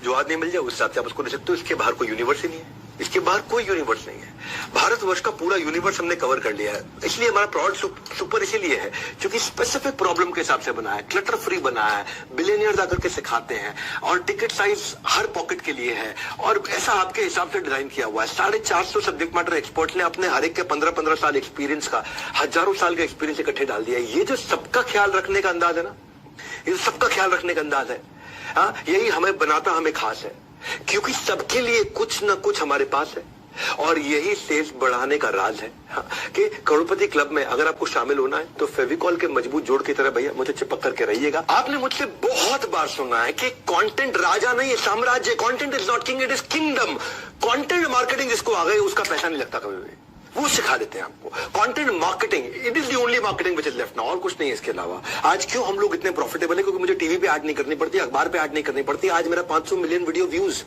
जो आदमी मिल जाए उस हिसाब से आप उसको ले सकते हो। इसके बाहर कोई यूनिवर्स ही नहीं है, इसके बाहर कोई यूनिवर्स नहीं है। भारतवर्ष का पूरा यूनिवर्स हमने कवर कर लिया है। इसलिए हमारा प्रोडक्ट सुपर इसीलिए है क्योंकि स्पेसिफिक प्रॉब्लम के हिसाब से बना है, क्लटर फ्री बना है, बिलियनियर्स आकर के सिखाते हैं, और टिकट साइज हर पॉकेट के लिए है, और ऐसा आपके हिसाब से डिजाइन किया हुआ है। 450 सब्जेक्ट मैटर एक्सपर्ट ने अपने हर एक के 15-15 साल एक्सपीरियंस का, हजारों साल का एक्सपीरियंस इकट्ठे डाल दिया है। ये जो सबका ख्याल रखने का अंदाज है ना, ये सबका ख्याल रखने का अंदाज है, हाँ, यही हमें बनाता हमें खास है, क्योंकि सबके लिए कुछ ना कुछ हमारे पास है। और यही सेल्स बढ़ाने का राज है, हाँ, कि करोड़पति क्लब में अगर आपको शामिल होना है तो फेविकॉल के मजबूत जोड़ की तरह भैया मुझे चिपक करके रहिएगा। आपने मुझसे बहुत बार सुना है कि कंटेंट राजा नहीं है, साम्राज्य। Content is not king, it is kingdom. Content marketing जिसको आ गई उसका पैसा नहीं लगता कभी भी, वो सिखा देते हैं आपको। Content marketing it is the only marketing which is left now, और कुछ नहीं है इसके अलावा। आज क्यों हम लोग इतने प्रॉफिटेबल है? क्योंकि मुझे टीवी पे ऐड नहीं करनी पड़ती, अखबार पे ऐड नहीं करनी पड़ती। आज मेरा 500 मिलियन वीडियो व्यूज,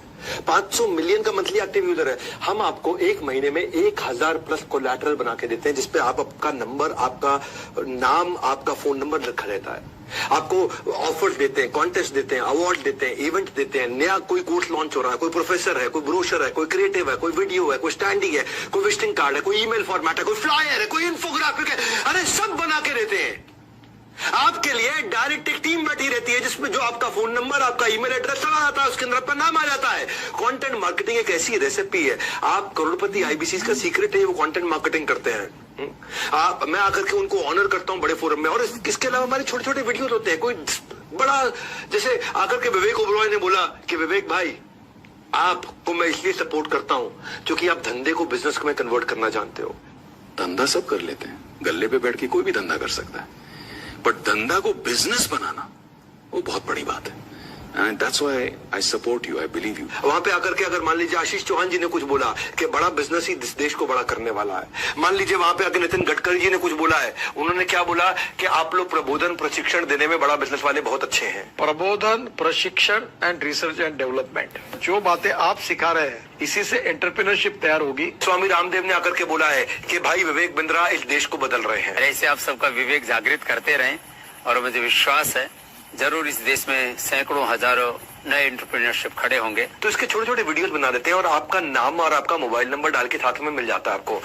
500 मिलियन का मंथली एक्टिव यूजर है। हम आपको एक महीने में 1,000 प्लस कोलैटरल बना के देते हैं, जिसपे आपका नंबर, आपका नाम, आपका फोन नंबर रखा रहता है। आपको ऑफर्स देते हैं, कॉन्टेस्ट देते हैं, अवार्ड देते हैं, इवेंट देते हैं। नया कोई कोर्स लॉन्च हो रहा है, कोई प्रोफेसर है, कोई ब्रोशर है, कोई क्रिएटिव है, कोई वीडियो है, कोई स्टैंडिंग है, कोई विजिटिंग कार्ड है, कोई ईमेल फॉर्मेट है, कोई फ्लायर है, कोई इन्फोग्राफिक है, अरे सब बना के देते हैं आपके लिए। डायरेक्ट एक टीम बैठी रहती है जिसमें जो आपका फोन नंबर, आपका ईमेल एड्रेस चला जाता है, उसके अंदर आपका नाम आ जाता है। कंटेंट मार्केटिंग एक ऐसी रेसिपी है, आप करोड़पति आईबीसी का सीक्रेट है, वो कंटेंट मार्केटिंग करते हैं। मैं आकर के उनको ऑनर करता हूं बड़े फोरम में। और इसके अलावा हमारे छोटे छोटे वीडियोस होते हैं। कोई बड़ा, जैसे आकर के विवेक ओबरॉय ने बोला कि विवेक भाई आपको मैं इसलिए सपोर्ट करता हूं क्योंकि आप धंधे को बिजनेस में कन्वर्ट करना जानते हो। धंधा सब कर लेते हैं, गल्ले पे बैठ के कोई भी धंधा कर सकता है, बट धंधा को बिजनेस बनाना वो बहुत बड़ी बात है। And that's why I support you, I believe you. वहां पे आकर के अगर मान लीजिए आशीष चौहान जी ने कुछ बोला कि बड़ा बिजनेस ही देश को बड़ा करने वाला है, मान लीजिए वहां पे आकर नितिन गडकरी जी ने कुछ बोला है, उन्होंने क्या बोला कि आप लोग प्रबोधन प्रशिक्षण देने में बड़ा बिजनेस वाले बहुत अच्छे हैं। प्रबोधन, प्रशिक्षण एंड रिसर्च एंड डेवलपमेंट, जो बातें आप सिखा रहे हैं इसी से एंटरप्रेन्योरशिप तैयार होगी। स्वामी रामदेव ने आकर के बोला है कि भाई विवेक बिंद्रा इस देश को बदल रहे हैं। ऐसे आप सबका विवेक जागृत करते रहें, और मुझे विश्वास है जरूर इस देश में सैकड़ों हजारों नए एंटरप्रेन्योरशिप खड़े होंगे। तो इसके छोटे छोटे वीडियोस बना देते हैं और आपका नाम और आपका मोबाइल नंबर डाल के साथ में मिल जाता है आपको।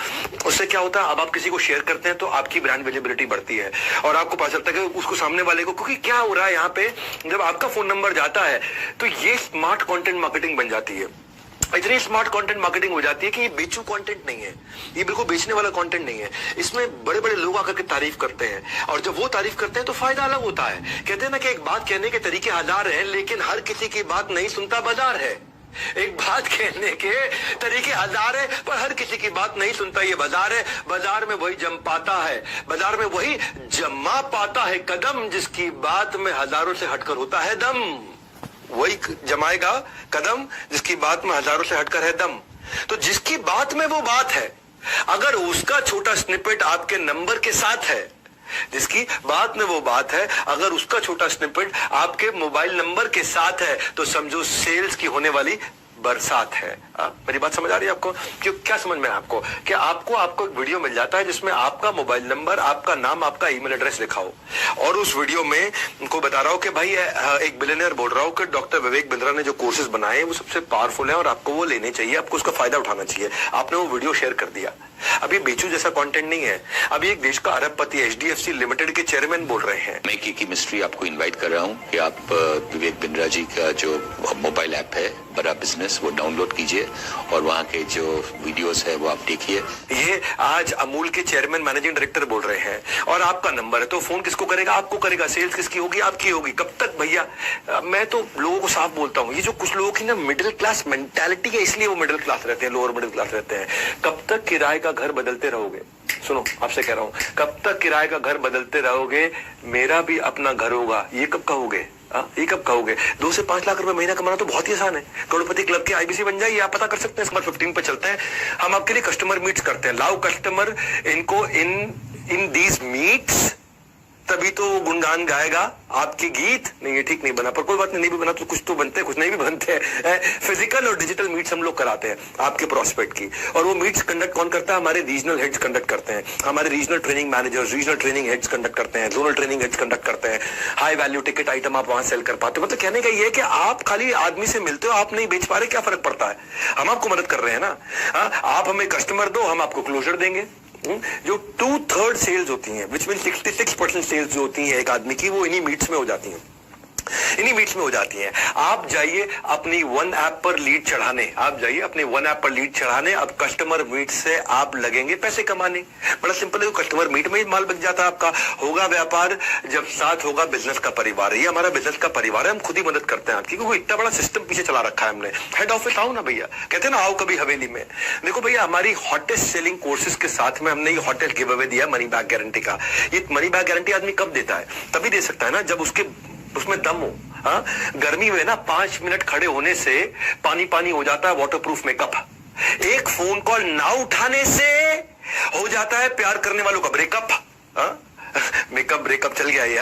उससे क्या होता है, अब आप किसी को शेयर करते हैं तो आपकी ब्रांड विजिबिलिटी बढ़ती है और आपको पता चलता है कि उसको सामने वाले को, क्योंकि क्या हो रहा है यहाँ पे, जब आपका फोन नंबर जाता है तो ये स्मार्ट कंटेंट मार्केटिंग बन जाती है। इतनी स्मार्ट कंटेंट मार्केटिंग हो जाती है कि ये बेचू कंटेंट नहीं है, ये बिल्कुल बेचने वाला कंटेंट नहीं है। इसमें बड़े बड़े लोग आकर के तारीफ करते हैं, और जब वो तारीफ करते हैं तो फायदा अलग होता है। कहते हैं ना कि एक बात कहने के तरीके हजार हैं, लेकिन हर किसी की बात नहीं सुनता बाजार है। एक बात कहने के तरीके हजार है, पर हर किसी की बात नहीं सुनता ये बाजार है। बाजार में वही जम पाता है, बाजार में वही जमा पाता है कदम, जिसकी बात में हजारों से हटकर होता है दम। वही जमाएगा कदम जिसकी बात में हजारों से हटकर है दम। तो जिसकी बात में वो बात है, अगर उसका छोटा स्निपेट आपके नंबर के साथ है, जिसकी बात में वो बात है, अगर उसका छोटा स्निपेट आपके मोबाइल नंबर के साथ है, तो समझो सेल्स की होने वाली बरसात है। मेरी बात समझ आ रही है आपको? क्यों, क्या समझ में है आपको कि आपको एक वीडियो मिल जाता है जिसमें आपका मोबाइल नंबर, आपका नाम, आपका ईमेल एड्रेस लिखा हो, और उस वीडियो में उनको बता रहा हूं कि भाई एक बिलियनियर बोल रहा हूं कि डॉक्टर विवेक बिंद्रा ने जो कोर्सेज बनाए वो सबसे पावरफुल है और आपको वो लेने चाहिए, आपको उसका फायदा उठाना चाहिए। आपने वो वीडियो शेयर कर दिया। अभी बेचू जैसा कंटेंट नहीं है, अभी एक देश का अरबपति HDFC लिमिटेड के चेयरमैन बोल रहे हैं। मैं की मिस्ट्री आपको इनवाइट कर रहा हूं कि आप विवेक बिंद्रा जी का जो मोबाइल ऐप है बड़ा बिजनेस, वो डाउनलोड कीजिए और वहां के जो वीडियोस है वो आप देखिए। ये आज अमूल के चेयरमैन मैनेजिंग डायरेक्टर बोल रहे हैं, और आपका नंबर है तो फोन किसको करेगा? आपको करेगा। सेल्स किसकी होगी? आपकी होगी। कब तक भैया? मैं तो लोगों को साफ बोलता हूँ, ये जो कुछ लोगों की ना मिडिल क्लास मेंटालिटी है, इसलिए वो मिडिल क्लास रहते हैं, लोअर मिडिल क्लास रहते हैं। कब तक किराए का घर बदलते रहोगे? सुनो, आपसे कह रहा हूँ, कब तक किराए का घर बदलते रहोगे? मेरा भी अपना घर होगा, ये कब कहोगे? ये कब कहोगे? 2 से 5 लाख रुपए महीना कमाना तो बहुत ही आसान है। करोड़पति क्लब के IBC बन जाइए, आप पता कर सकते हैं। नंबर 15 पे चलते हैं, हम आपके लिए कस्टमर मीट्स करते हैं। लाओ कस्टमर इनको इन दीज मीट्स, तभी तो वो गुणगान गाएगा आपके गीत। नहीं, ये ठीक नहीं बना, पर कोई बात नहीं भी बना तो कुछ तो बनते हैं, कुछ नहीं भी बनते हैं। फिजिकल और डिजिटल मीट्स हम लोग कराते हैं आपके प्रोस्पेक्ट की, और वो मीट्स कंडक्ट कौन करता है? हमारे रीजनल हेड्स कंडक्ट करते हैं, हमारे regional training managers, regional training heads conduct करते हैं, जोनल ट्रेनिंग हेड्स कंडक्ट करते हैं। हाई वैल्यू टिकट आइटम आप वहां सेल कर पाते हो। मतलब कहने का ये है कि आप खाली आदमी से मिलते हो, आप नहीं बेच पा रहे, क्या फर्क पड़ता है? हम आपको मदद कर रहे हैं ना। आप हमें कस्टमर दो, हम आपको क्लोजर देंगे। जो 2/3 सेल्स होती हैं, विच मीन 66% सेल्स जो होती हैं एक आदमी की, वो इन्हीं मीट्स में हो जाती हैं, इन्हीं मीट्स में हो जाती हैं। आप जाइए अपनी वन ऐप पर लीड चढ़ाने, आप जाइए अपनी वन ऐप पर लीड चढ़ाने। अब कस्टमर मीट से आप लगेंगे पैसे कमाने। बड़ा सिंपल है, कस्टमर मीट में ही माल बच जाता है आपका। होगा व्यापार जब साथ होगा बिजनेस का परिवार। ये हमारा बिजनेस का परिवार है, हम खुद ही मदद करते हैं आपकी, क्योंकि इतना बड़ा सिस्टम पीछे चला रखा है हमने। हेड ऑफिस आओ ना भैया, कहते हैं ना आओ कभी हवेली में। देखो भैया, हमारी हॉटेस्ट सेलिंग कोर्सेज के साथ में हमने ये हॉटेस्ट गिव अवे दिया मनी बैक गारंटी का। ये मनी बैक गारंटी आदमी कब देता है? तभी दे सकता है ना जब उसमें दम हो। गर्मी में ना 5 मिनट खड़े होने से पानी पानी हो जाता है वाटरप्रूफ मेकअप। एक फोन कॉल ना उठाने से हो जाता है प्यार करने वालों का ब्रेकअप। मेकअप ब्रेकअप चल गया ये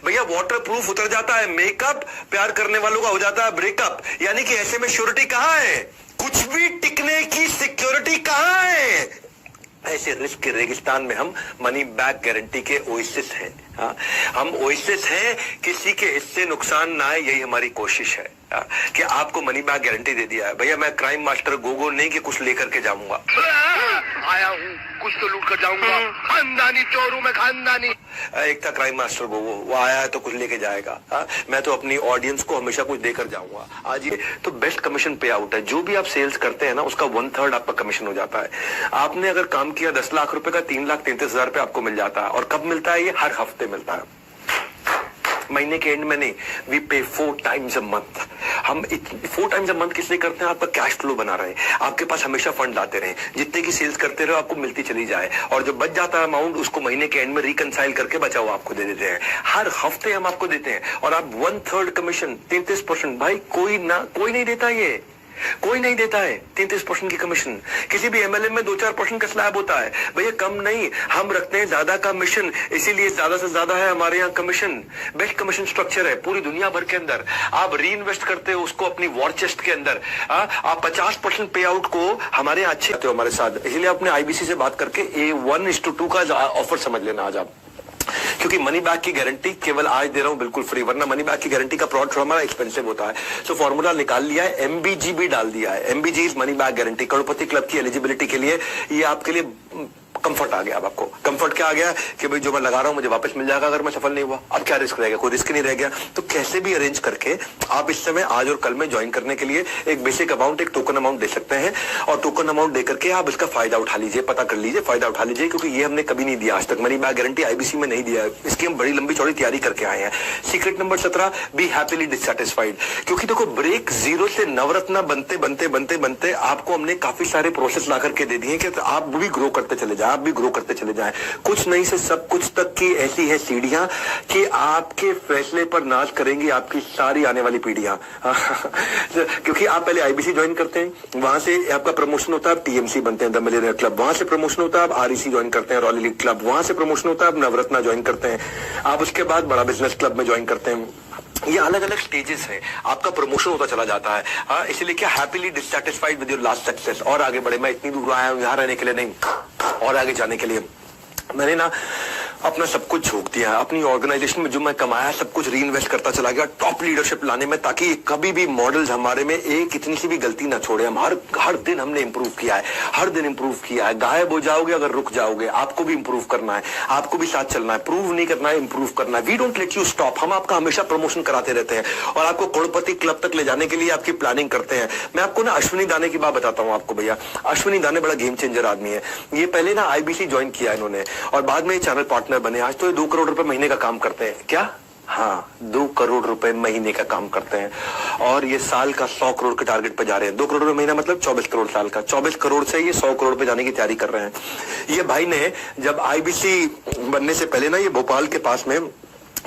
भैया, वाटरप्रूफ उतर जाता है मेकअप, प्यार करने वालों का हो जाता है ब्रेकअप। यानी कि ऐसे में श्योरिटी कहां है? कुछ भी टिकने की सिक्योरिटी कहां है? ऐसे रिस्क के रेगिस्तान में हम मनी बैक गारंटी के ओएसिस हैं। हम ओएसिस हैं, किसी के हिस्से नुकसान ना आए, यही हमारी कोशिश है कि आपको मनी बैक गारंटी दे दिया है। भैया मैं क्राइम मास्टर गोगो नहीं कि कुछ लेकर के जाऊंगा, आया हूँ कुछ तो लूट कर जाऊंगा, खानदानी चोर हूं मैं, खानदानी। एक था क्राइम मास्टर गोगो, वो आया है तो कुछ लेके जाएगा। मैं तो अपनी ऑडियंस को हमेशा कुछ देकर जाऊंगा। आज ये तो बेस्ट कमीशन पे आउट है। जो भी आप सेल्स करते हैं ना, उसका 1/3 आपका कमीशन हो जाता है। आपने अगर काम किया 10 लाख रुपए का, 3,33,000 रुपए आपको मिल जाता है। और कब मिलता है? ये हर हफ्ते मिलता है, महीने के एंड में नहीं। वी पे 4 times a month। हम 4 times a month किस लिए करते हैं? आपका कैश फ्लो बना रहे, आपके पास हमेशा फंड आते रहे, जितने की सेल्स करते रहो आपको मिलती चली जाए, और जो बच जाता है अमाउंट उसको महीने के एंड में रिकनसाइल करके बचा हुआ आपको दे देते हैं। हर हफ्ते हम आपको देते हैं, और आप 1/3 कमीशन 33%। भाई कोई नहीं देता, ये कोई नहीं देता है 33% की कमीशन। किसी भी MLM में 2-4% का स्लैब होता है भैया, कम नहीं। हम रखते हैं ज्यादा कमीशन, इसीलिए ज्यादा से ज्यादा है हमारे यहाँ कमीशन। बेस्ट कमीशन स्ट्रक्चर है पूरी दुनिया भर के अंदर। आप री इन्वेस्ट करते हो उसको अपनी वॉर चेस्ट के अंदर। आप 50% पे आउट को हमारे यहाँ अच्छे हो हमारे साथ, इसलिए अपने IBC से बात करके A1:2 का ऑफर समझ लेना आज आप, क्योंकि मनी बैक की गारंटी केवल आज दे रहा हूं बिल्कुल फ्री, वरना मनी बैक की गारंटी का प्रोडक्ट हमारा एक्सपेंसिव होता है। सो फॉर्मूला निकाल लिया है, MBG भी डाल दिया है। MBG is money back guarantee. Crorepati club की एलिजिबिलिटी के लिए ये आपके लिए कंफर्ट आ गया। अब आपको कंफर्ट क्या आ गया कि भाई जो मैं लगा रहा हूं मुझे वापस मिल जाएगा अगर मैं सफल नहीं हुआ। अब क्या रिस्क रह गया? कोई रिस्क नहीं रह गया। तो कैसे भी अरेंज करके आप इस समय आज और कल में ज्वाइन करने के लिए एक बेसिक अमाउंट, एक टोकन अमाउंट दे सकते हैं, और टोकन अमाउंट देकर के आप इसका फायदा उठा लीजिए, पता कर लीजिए, फायदा उठा लीजिए, क्योंकि ये हमने कभी नहीं दिया आज तक। मनी बैक गारंटी IBC में नहीं दिया है, इसकी हम बड़ी लंबी चौड़ी तैयारी करके आए हैं। Secret number 17, B happily dissatisfied. क्योंकि देखो, ब्रेक जीरो से नवरत्न बनते बनते बनते बनते आपको हमने काफी सारे प्रोसेस ला करके दे दिए कि आप भी ग्रो करते चले जाए, आप भी ग्रो करते चले जाएं। कुछ नहीं से सब कुछ तक की ऐसी है सीढ़ियां कि आपके फैसले पर नाज करेंगी आपकी सारी आने वाली पीढ़ियां। क्योंकि आप पहले IBC ज्वाइन करते हैं, वहां से आपका प्रमोशन होता है, आप TMC बनते हैं, द मिलियनियर क्लब। वहां से प्रमोशन होता है, आप REC ज्वाइन करते हैं, रॉयल एलीट क्लब। वहां से प्रमोशन होता है, आप नवरत्ना ज्वाइन करते हैं। आप उसके बाद बड़ा बिजनेस क्लब में ज्वाइन करते हैं। ये अलग अलग स्टेजेस है, आपका प्रमोशन होता चला जाता है। हाँ, इसलिए क्या happily dissatisfied with your last success, और आगे बढ़े। मैं इतनी दूर आया हूं यहाँ रहने के लिए नहीं, और आगे जाने के लिए। मैंने ना अपना सब कुछ झोंक दिया, अपनी ऑर्गेनाइजेशन में जो मैं कमाया सब कुछ री इन्वेस्ट करता चला गया टॉप लीडरशिप लाने में, ताकि कभी भी मॉडल्स हमारे में एक इतनी सी भी गलती ना छोड़े। हम हर दिन हमने इंप्रूव किया है, हर दिन इंप्रूव किया है। गायब हो जाओगे अगर रुक जाओगे, आपको भी इंप्रूव करना है, आपको भी साथ चलना है, प्रूव नहीं करना है, इंप्रूव करना है। We don't let you stop. हम आपका हमेशा प्रमोशन कराते रहते हैं और आपको करोड़पति क्लब तक ले जाने के लिए आपकी प्लानिंग करते हैं। मैं आपको ना अश्विनी दाने की बात बताता हूँ आपको भैया। अश्विनी दाने बड़ा गेम चेंजर आदमी है। ये पहले ना आईबीसी ज्वाइन किया इन्होंने और बाद में चैनल पार्टनर बने। आज तो ये 2 करोड़ रुपए महीने का काम करते हैं। क्या? हाँ, 2 करोड़ रुपए महीने का काम करते हैं और ये साल का 100 करोड़ के टारगेट पे जा रहे हैं। 2 करोड़ रुपए महीना मतलब 24 करोड़ साल का। 24 करोड़ से ये 100 करोड़ पे जाने की तैयारी कर रहे हैं। ये भाई ने जब आईबीसी बनने से पहले ना ये भोपाल के पास में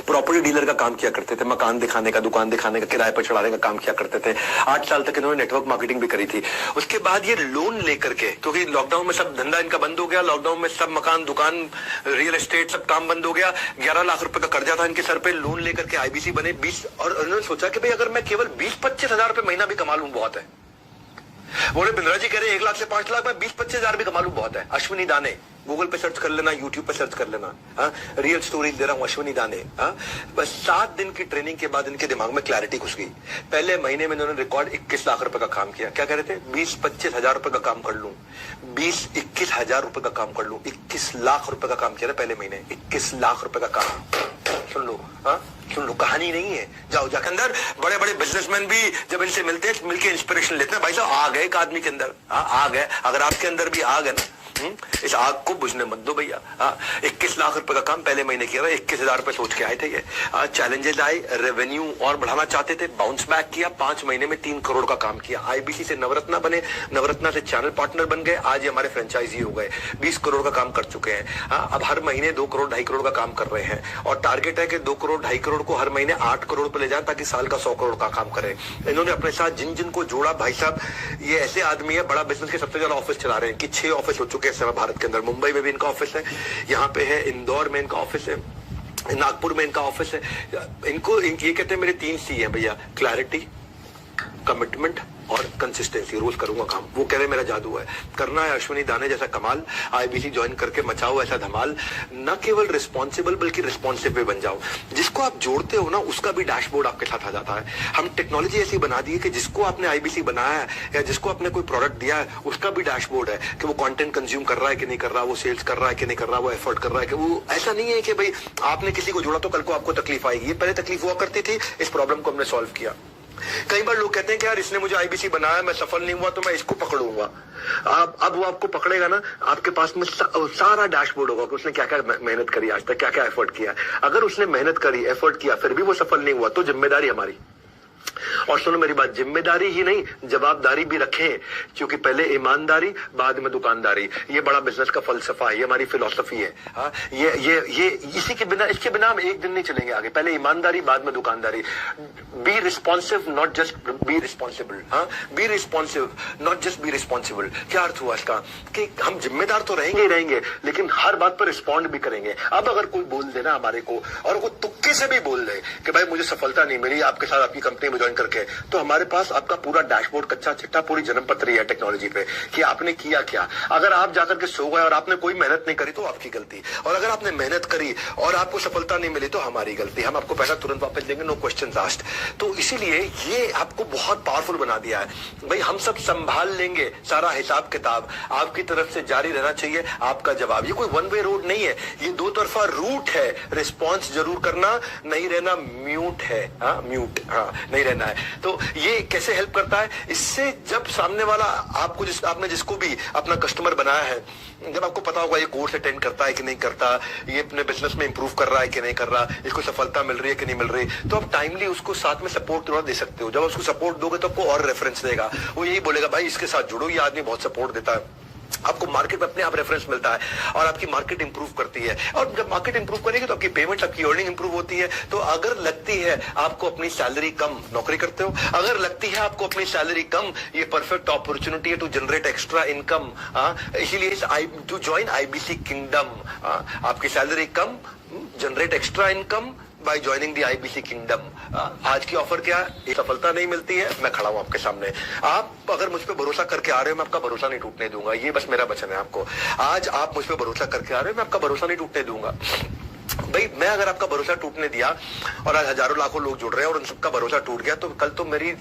प्रॉपर्टी डीलर का काम किया करते थे, मकान दिखाने का, दुकान दिखाने का, किराए पर चढ़ाने का काम किया करते थे। 8 साल तक इन्होंने नेटवर्क मार्केटिंग भी करी थी। उसके बाद ये लोन लेकर के, क्योंकि लॉकडाउन में सब धंधा इनका बंद हो गया, लॉकडाउन में सब मकान, दुकान, रियल एस्टेट सब काम बंद हो गया। 11 लाख रुपए का कर्जा था इनके सर पे, लोन लेकर के आईबीसी बने 20। और उन्होंने सोचा कि भाई अगर मैं केवल 20-25 हजार रुपए महीना भी कमा लूं बहुत है। बोले बिंद्रा जी कह रहे 1 लाख से 5 लाख में 20-25 हजार भी कमा लूं बहुत है। अश्विनी दाने गूगल पे सर्च कर लेना, यूट्यूब पे सर्च कर लेना। रियल स्टोरीज दे रहा हूं, अश्विनी दाने। बस 7 दिन की ट्रेनिंग के बाद इनके दिमाग में क्लैरिटी घुस गई। पहले महीने में इन्होंने रिकॉर्ड 21 लाख रुपए का काम किया। क्या कह रहे थे? 20-25 हजार रुपए का काम कर लूं, 20-21 हजार रुपए का काम कर लूं। 21 लाख रुपए का काम किया था पहले महीने। 21 लाख रुपए का काम। सुन लो, सुन लो, कहानी नहीं है। जाओ जाके अंदर, बड़े बड़े बिजनेसमैन भी जब इनसे मिलते हैं मिलके इंस्पिरेशन लेते हैं। भाई साहब आ गए एक आदमी के अंदर, आ गए। अगर आपके अंदर भी आ गए ना, इस आग को बुझने मत दो भैया। 21 लाख रुपए का काम पहले महीने किया था। 21 हजार रुपए सोच के आए थे ये। चैलेंजेस आए, रेवेन्यू और बढ़ाना चाहते थे, बाउंस बैक किया। 5 महीने में 3 करोड़ का काम किया। आईबीसी से नवरत्ना बने, नवरत्ना से चैनल पार्टनर बन गए। आज ये हमारे फ्रेंचाइजी हो गए, 20 करोड़ का काम कर चुके हैं। अब हर महीने 2 करोड़ 2.5 करोड़ का काम कर रहे हैं और टारगेट है कि 2 करोड़ 2.5 करोड़ को हर महीने 8 करोड़ पे ले जाए, ताकि साल का 100 करोड़ का काम करें। इन्होंने अपने साथ जिन जिन को जोड़ा, भाई साहब ये ऐसे आदमी है, बड़ा बिजनेस के सबसे ज्यादा ऑफिस चला रहे हैं कि 6 ऑफिस हो चुके हैं भारत के अंदर। मुंबई में भी इनका ऑफिस है, यहाँ पे है, इंदौर में इनका ऑफिस है, नागपुर में इनका ऑफिस है। इनको ये कहते हैं मेरे 3 C हैं भैया, क्लैरिटी, कमिटमेंट और कंसिस्टेंसी। रोज करूंगा काम। वो कह रहे मेरा जादू है, करना है अश्विनी दाने जैसा कमाल। आईबीसी ज्वाइन करके मचाओ ऐसा धमाल। न केवल रिस्पॉन्सिबल बल्कि रिस्पॉन्सिव भी बन जाओ। जिसको आप जोड़ते हो ना उसका भी डैशबोर्ड आपके साथ आ जाता है। हम टेक्नोलॉजी ऐसी बना दी है कि जिसको आपने आईबीसी बनाया है या जिसको आपने कोई प्रोडक्ट दिया है उसका भी डैशबोर्ड है कि वो कंटेंट कंज्यूम कर रहा है कि नहीं कर रहा, वो सेल्स कर रहा है कि नहीं कर रहा, वो एफर्ट कर रहा है कि वो। ऐसा नहीं है कि भाई आपने किसी को जोड़ा तो कल को आपको तकलीफ आएगी। ये पहले तकलीफ हुआ करती थी, इस प्रॉब्लम को हमने सॉल्व किया। कई बार लोग कहते हैं कि यार इसने मुझे आईबीसी बनाया, मैं सफल नहीं हुआ तो मैं इसको पकड़ूंगा। अब वो आपको पकड़ेगा ना, आपके पास में सारा डैशबोर्ड होगा कि उसने क्या क्या मेहनत करी आज तक, क्या क्या एफर्ट किया। अगर उसने मेहनत करी, एफर्ट किया, फिर भी वो सफल नहीं हुआ तो जिम्मेदारी हमारी। और सुनो मेरी बात, जिम्मेदारी ही नहीं जवाबदारी भी रखें, क्योंकि पहले ईमानदारी बाद में दुकानदारी। ये बड़ा बिजनेस का फलसफा है, ये हमारी फिलॉसफी है। ये इसी के बिना, इसके बिना हम एक दिन नहीं चलेंगे आगे। पहले ईमानदारी बाद में दुकानदारी। Be responsive not just be responsible. Be responsive not just be responsible. क्या अर्थ हुआ इसका? कि हम जिम्मेदार तो रहेंगे ही रहेंगे, लेकिन हर बात पर रिस्पॉन्ड भी करेंगे। अब अगर कोई बोल देना हमारे को, और वो तुक्के से भी बोल दे कि भाई मुझे सफलता नहीं मिली आपके साथ, आपकी कंपनी में ज्वाइन करके, तो हमारे पास आपका पूरा डैशबोर्ड, कच्चा चिट्ठा, पूरी जन्मपत्री है टेक्नोलॉजी पे कि आपने किया क्या। अगर आप जाकर के सो गए और आपने कोई मेहनत नहीं करी तो आपकी गलती, और अगर आपने मेहनत करी और आपको सफलता नहीं मिली तो हमारी गलती। हम आपको पैसा तुरंत वापस देंगे, नो क्वेश्चंस आस्क्ड। तो इसीलिए ये आपको बहुत पावरफुल बना दिया है। भाई हम सब संभाल लेंगे सारा हिसाब किताब, आपकी तरफ से जारी रहना चाहिए आपका जवाब। ये कोई वन वे रोड नहीं है, ये 2 तरफा रूट है। रिस्पॉन्स जरूर करना, नहीं रहना म्यूट है। म्यूट नहीं रहना है। तो ये कैसे हेल्प करता है? इससे जब सामने वाला आपको आपने जिसको भी अपना कस्टमर बनाया है, जब आपको पता होगा ये कोर्स अटेंड करता है कि नहीं करता, ये अपने बिजनेस में इंप्रूव कर रहा है कि नहीं कर रहा, इसको सफलता मिल रही है कि नहीं मिल रही, तो आप टाइमली उसको साथ में सपोर्ट थोड़ा दे सकते हो। जब उसको सपोर्ट दोगे तो आपको और रेफरेंस देगा। वो यही बोलेगा भाई इसके साथ जुड़ो, ये आदमी बहुत सपोर्ट देता है। आपको मार्केट में अपने आप रेफरेंस मिलता है और आपकी मार्केट इंप्रूव करती है। और जब मार्केट इंप्रूव करेगी तो आपकी पेमेंट, आपकी अर्निंग इंप्रूव होती है। तो अगर लगती है आपको अपनी सैलरी कम, नौकरी करते हो, अगर लगती है आपको अपनी सैलरी कम, ये परफेक्ट अपॉर्चुनिटी है टू जनरेट एक्स्ट्रा इनकम। इसीलिए टू ज्वाइन आईबीसी किंगडम। आपकी salary come, generate extra income, by joining the IBC kingdom. आज की ऑफर क्या है? ये सफलता नहीं मिलती है, मैं खड़ा हूं आपके सामने। आप अगर मुझ पे भरोसा करके आ रहे हो, मैं आपका भरोसा नहीं टूटने दूंगा। ये बस मेरा वचन है आपको। आज आप मुझ पे भरोसा करके आ रहे हो, मैं आपका भरोसा नहीं टूटने दूंगा। भाई मैं अगर आपका भरोसा टूटने दिया और आज हजारों लाखों लोग जुड़ रहे हैं और उन सबका भरोसा टूट गया, तो कल तो मेरी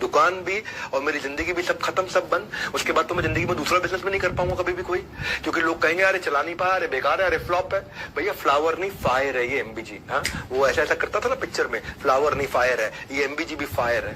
दुकान भी और मेरी जिंदगी भी सब खत्म, सब बंद। उसके बाद तो मैं जिंदगी में दूसरा बिजनेस में नहीं कर पाऊंगा कभी भी कोई, क्योंकि लोग कहेंगे अरे चला नहीं पाया, अरे बेकार है, अरे फ्लॉप है। भैया फ्लावर नहीं फायर है ये एमबीजी। हाँ, वो ऐसा ऐसा करता था ना पिक्चर में, फ्लावर नहीं फायर है, ये एमबीजी भी फायर है।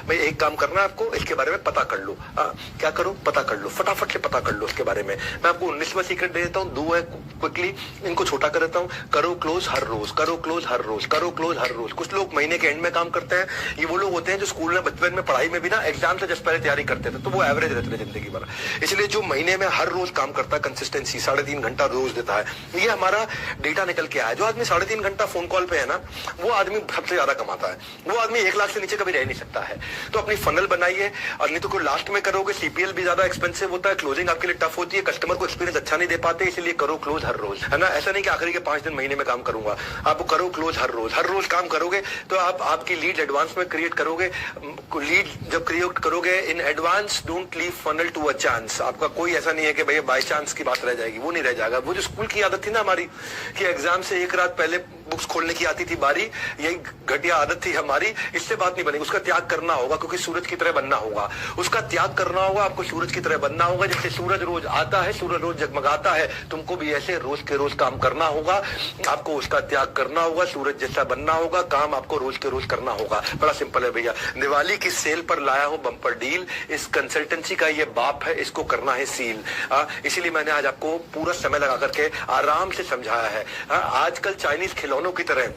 भाई एक काम करना है आपको, इसके बारे में पता कर लो। क्या करो? पता कर लो, फटाफट से पता कर लो उसके बारे में। मैं आपको 19वां सीक्रेट दे देता हूँ, 2 है क्विकली, इनको छोटा कर देता हूँ। करो क्लोज हर रोज, करो क्लोज हर रोज, करो क्लोज हर रोज। कुछ लोग महीने के एंड में काम करते हैं। ये वो लोग होते हैं जो स्कूल में बचपन में पढ़ाई में भी ना एग्जाम से जस्ट पहले तैयारी करते थे, तो वो एवरेज रहते थे जिंदगी भर। इसलिए जो महीने में हर रोज काम करता है, कंसिस्टेंसी 3.5 घंटा रोज देता है, ये हमारा डेटा निकल के आया। जो आदमी 3.5 घंटा फोन कॉल पे है ना, वो आदमी सबसे ज्यादा कमाता है। वो आदमी 1 लाख से नीचे कभी रह नहीं सकता है। तो अपनी फनल बनाइए, और नहीं तो कोई लास्ट में करोगे, सीपीएल भी ज्यादा एक्सपेंसिव होता है, क्लोजिंग आपके लिए टफ होती है, कस्टमर को एक्सपीरियंस अच्छा नहीं दे पाते। इसलिए करो क्लोज हर रोज, है ना। ऐसा नहीं कि आखिरी के 5 दिन महीने में काम करूंगा, आप करो क्लोज हर रोज काम करोगे तो आप आपकी लीड एडवांस में क्रिएट करोगे। लीड जब क्रिएट करोगे in advance, don't leave funnel to a chance. आपका कोई ऐसा नहीं है कि भैया बाय चांस की बात रह जाएगी, वो नहीं रह जाएगा। वो जो स्कूल की आदत थी ना हमारी, कि एग्जाम से 1 रात पहले बुक्स खोलने की आती थी बारी, यही घटिया आदत थी हमारी। इससे बात नहीं बनेगी, उसका त्याग करना होगा, क्योंकि सूरज की तरह बनना होगा। उसका त्याग करना होगा, आपको सूरज की तरह बनना होगा। जैसे सूरज रोज आता है, सूरज रोज जगमगाता है, तुमको भी ऐसे रोज के रोज काम करना होगा। आपको उसका त्याग करना होगा, सूरज जैसा बनना होगा, काम आपको रोज के रोज करना होगा। बड़ा सिंपल है भैया। दिवाली की सेल पर लाया हो बम्पर डील, इस कंसल्टेंसी का ये बाप है, इसको करना है सील। इसीलिए मैंने आज आपको पूरा समय लगा करके आराम से समझाया है। आजकल चाइनीज खिलौनों की तरह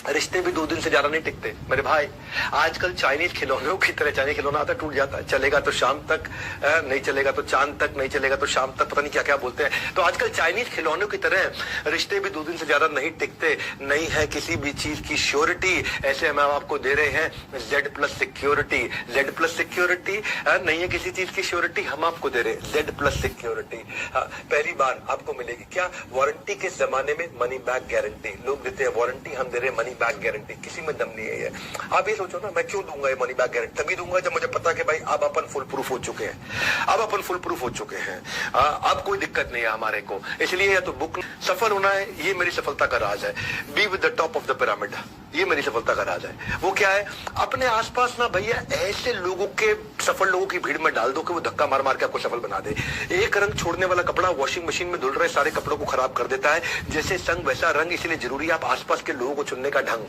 रिश्ते भी 2 दिन से ज्यादा नहीं टिकते मेरे भाई। आजकल चाइनीज खिलौनों की तरह, चाइनीज खिलौना आता टूट जाता है, चलेगा तो शाम तक, नहीं चलेगा तो चांद तक, नहीं चलेगा तो शाम तक, पता नहीं क्या क्या बोलते हैं। तो आजकल चाइनीज खिलौनों की तरह रिश्ते भी 2 दिन से ज्यादा नहीं टिकते। नहीं है किसी भी चीज की श्योरिटी, ऐसे हम आपको दे रहे हैं Z+ सिक्योरिटी। Z+ सिक्योरिटी नहीं है किसी चीज की श्योरिटी, हम आपको दे रहे हैं Z+ सिक्योरिटी। पहली बार आपको मिलेगी क्या? वारंटी के जमाने में मनी बैक गारंटी। लोग देते हैं वारंटी, हम दे रहे हैं मनी बैक गारंटी। किसी में दम नहीं है ये। आप ये सोचो ना, मैं क्यों दूंगा ये मनी बैक गारंटी? तभी दूंगा जब मुझे पता कि भाई अब अपन फुल प्रूफ हो चुके हैं, अब अपन फुल प्रूफ हो चुके हैं, अब कोई दिक्कत नहीं है हमारे को। इसलिए या तो बुक सफल होना है, ये मेरी सफलता का राज है। Be with the top of the pyramid, ये मेरी सफलता का राज है। वो क्या है? अपने आसपास ना भैया ऐसे लोगों के, सफल लोगों की भीड़ में डाल दो कि वो धक्का मार मार के आपको सफल बना दे। एक रंग छोड़ने वाला कपड़ा वॉशिंग मशीन में धुल रहे सारे कपड़ों को खराब कर देता है। जैसे संग वैसा रंग, इसलिए जरूरी है आप आसपास के लोगों को चुनने का ढंग।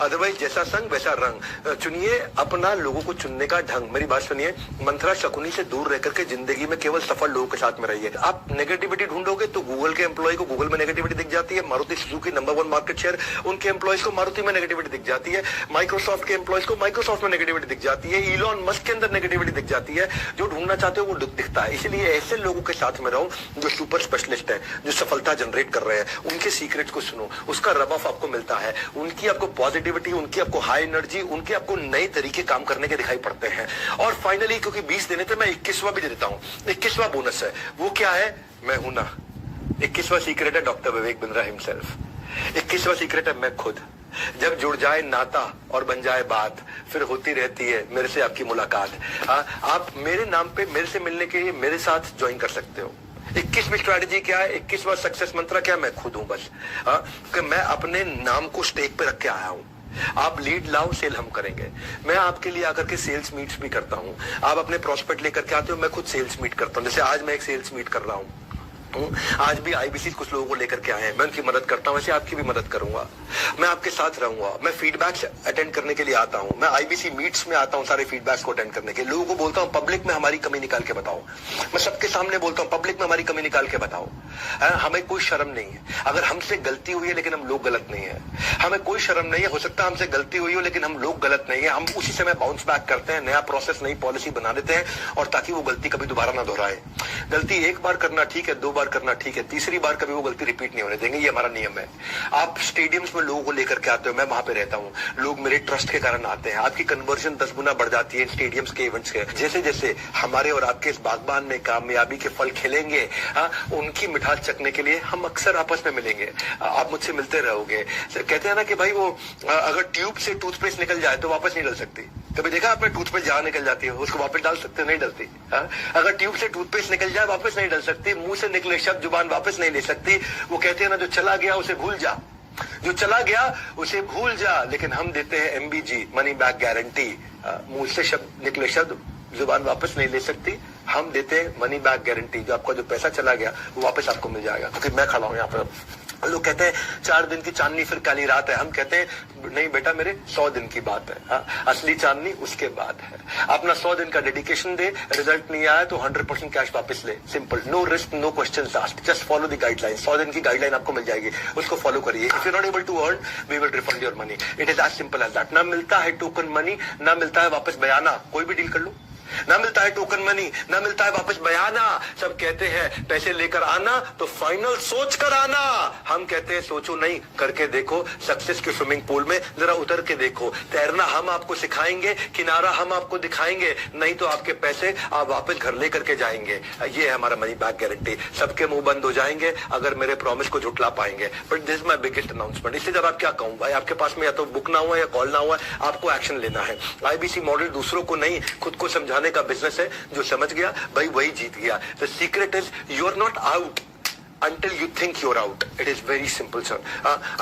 अदरवाइज जैसा संग वैसा रंग। चुनिए अपना लोगों को चुनने का ढंग। मेरी बात सुनिए, मंत्रा शकुनी से दूर रहकर के जिंदगी में केवल सफल लोगों के साथ में रहिए। आप नेगेटिविटी ढूंढोगे तो गूगल के एम्प्लॉय को गूगल में नेगेटिविटी दिख जाती है, Maruti Suzuki number 1 market share, उनके एम्प्लॉयज को मारुति में नेगेटिविटी दिख जाती है, माइक्रोसॉफ्ट के एम्प्लॉयज को माइक्रोसॉफ्ट में नेगेटिविटी दिख जाती है, इलॉन मस्क के अंदर नेगेटिविटी दिख जाती है। जो ढूंढना चाहते हो वो दिखता है। इसलिए ऐसे लोगों के साथ में रहो जो सुपर स्पेशलिस्ट है, जो सफलता जनरेट कर रहे हैं, उनके सीक्रेट्स को सुनो, उसका रब ऑफ आपको मिलता है। उनकी आपको पॉजिटिविटी, उनकी आपको हाई एनर्जी, उनके आपको नए तरीके काम करने के दिखाई पड़ते हैं। और फाइनली क्योंकि 20 देने थे, मैं 21वां भी दे देता हूं। 21वां बोनस है। वो क्या है? मैं हूं ना। 21वां सीक्रेट है doctor Vivek Bindra himself. 21वां secret है मैं खुद। जब जुड़ जाए नाता और बन जाए बात, फिर होती रहती है मेरे से आपकी मुलाकात। आप मेरे नाम पे मेरे से मिलने के लिए मेरे साथ ज्वाइन कर सकते हो। 21वीं स्ट्रैटेजी क्या है? 21वां सक्सेस मंत्र क्या? मैं खुद हूं बस। कि मैं अपने नाम को स्टेक पे रख के आया हूं। आप लीड लाओ, सेल हम करेंगे। मैं आपके लिए आकर के सेल्स मीट्स भी करता हूं। आप अपने प्रोस्पेक्ट लेकर के आते हो, मैं खुद सेल्स मीट करता हूं। जैसे आज मैं एक सेल्स मीट कर रहा हूं, आज भी आईबीसी कुछ लोगों को लेकर के आए हैं, मैं उनकी मदद करता हूं, वैसे आपकी भी मदद करूंगा। मैं आपके साथ रहूंगा। मैं फीडबैक्स अटेंड करने के लिए आता हूं। मैं आईबीसी मीट्स में आता हूं सारे फीडबैक्स को अटेंड करने के। लोगों को बोलता हूं पब्लिक में हमारी कमी निकाल के बताओ। मैं सबके सामने बोलता हूं पब्लिक में हमारी कमी निकाल के बताओ। हमें कोई शर्म नहीं है अगर हमसे गलती हुई है, लेकिन हम लोग गलत नहीं है। हमें कोई शर्म नहीं है, हो सकता है हमसे गलती हुई हो लेकिन हम लोग गलत नहीं है। हम उसी समय बाउंस बैक करते हैं, नया प्रोसेस, नई पॉलिसी बना देते हैं, और ताकि वो गलती कभी दोबारा ना दोहराए। गलती एक बार करना ठीक है, 2 बार करना ठीक है, तीसरी बार कभी वो गलती रिपीट नहीं होने देंगे, ये हमारा नियम है। आप स्टेडियम्स में लोगों को लेकर के आते हो, मैं वहां पे रहता हूँ, लोग मेरे ट्रस्ट के कारण आते हैं, आपकी कन्वर्जन 10 गुना बढ़ जाती है स्टेडियम्स के इवेंट्स के। जैसे जैसे हमारे और आपके इस बागबान में कामयाबी के फल खिलेंगे, उनकी मिठास चखने के लिए हम अक्सर आपस में मिलेंगे, आप मुझसे मिलते रहोगे। कहते हैं ना कि भाई वो अगर ट्यूब से टूथपेस्ट निकल जाए तो वापस नहीं डल सकती। कभी देखा आपने टूथपेस्ट जहां निकल जाती है उसको वापस डाल सकते, नहीं डलती। अगर ट्यूब से टूथपेस्ट निकल जाए वापस नहीं डल सकती, मुंह से निकले शब्द जुबान वापस नहीं ले सकती। वो कहते हैं ना, जो चला गया उसे भूल जा, जो चला गया उसे भूल जा, लेकिन हम देते हैं MBG, मनी बैक गारंटी। मुंह से शब्द निकले शब्द जुबान वापस नहीं ले सकती, हम देते हैं मनी बैक गारंटी। जो आपका जो पैसा चला गया वो वापस आपको मिल जाएगा। क्योंकि मैं खड़ा हूं यहाँ पर, लोग कहते हैं 4 दिन की चांदनी फिर काली रात है, हम कहते हैं नहीं बेटा मेरे 100 दिन की बात है। असली चांदनी उसके बाद है। अपना 100 दिन का डेडिकेशन दे, रिजल्ट नहीं आया तो 100% कैश वापस ले, simple, no risk no questions asked, just follow the guideline. 100 दिन की गाइडलाइन आपको मिल जाएगी, उसको फॉलो करिए। If you not able to earn we will refund your money, it is as simple as that. ना मिलता है टोकन मनी, ना मिलता है वापस बयाना, कोई भी डील कर लो, ना मिलता है टोकन मनी, ना मिलता है वापस बयाना। सब कहते हैं पैसे लेकर आना तो फाइनल सोच कर आना, हम कहते हैं सोचो नहीं, करके देखो। सक्सेस के स्विमिंग पूल में जरा उतर के देखो, तैरना हम आपको सिखाएंगे, किनारा हम आपको दिखाएंगे, नहीं तो आपके पैसे आप वापस घर लेकर के जाएंगे। ये है हमारा मनी बैक गारंटी। सबके मुंह बंद हो जाएंगे अगर मेरे प्रॉमिस को झुटला पाएंगे, but this is my biggest announcement. इससे जब आप क्या कहूं भाई, आपके पास में या तो बुक ना हुआ या कॉल ना हुआ, आपको एक्शन लेना है। IBC मॉडल दूसरों को नहीं, खुद को समझाने का बिजनेस है। जो समझ गया भाई वही जीत गया। The secret is you are not out until you think you're out. It is very simple, sir.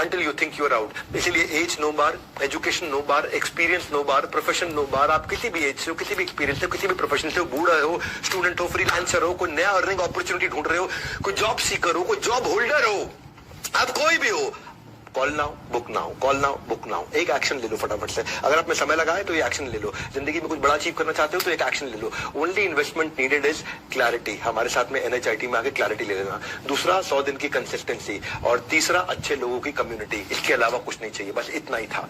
Until you think you're out. इसलिए एज नो बार, एजुकेशन नो बार, एक्सपीरियंस नो बार, प्रोफेशन नो बार। आप किसी भी एज से हो, किसी भी experience से, किसी भी प्रोफेशन से हो, बूढ़ा हो, स्टूडेंट हो, फ्रीलांसर हो, कोई नया अर्निंग अपॉर्चुनिटी ढूंढ रहे हो, कोई जॉब सीकर हो, कोई जॉब होल्डर हो, आप कोई भी हो, call now book now, call now book now. एक एक्शन ले लो फटाफट से। अगर आप में समय लगाए तो ये एक्शन ले लो। जिंदगी में कुछ बड़ा अचीव करना चाहते हो तो एक एक्शन ले लो। Only investment needed is clarity. हमारे साथ में NHIT में आके क्लैरिटी ले लेना। दूसरा 100 दिन की कंसिस्टेंसी, और तीसरा अच्छे लोगों की कम्युनिटी। इसके अलावा कुछ नहीं चाहिए, बस इतना ही था।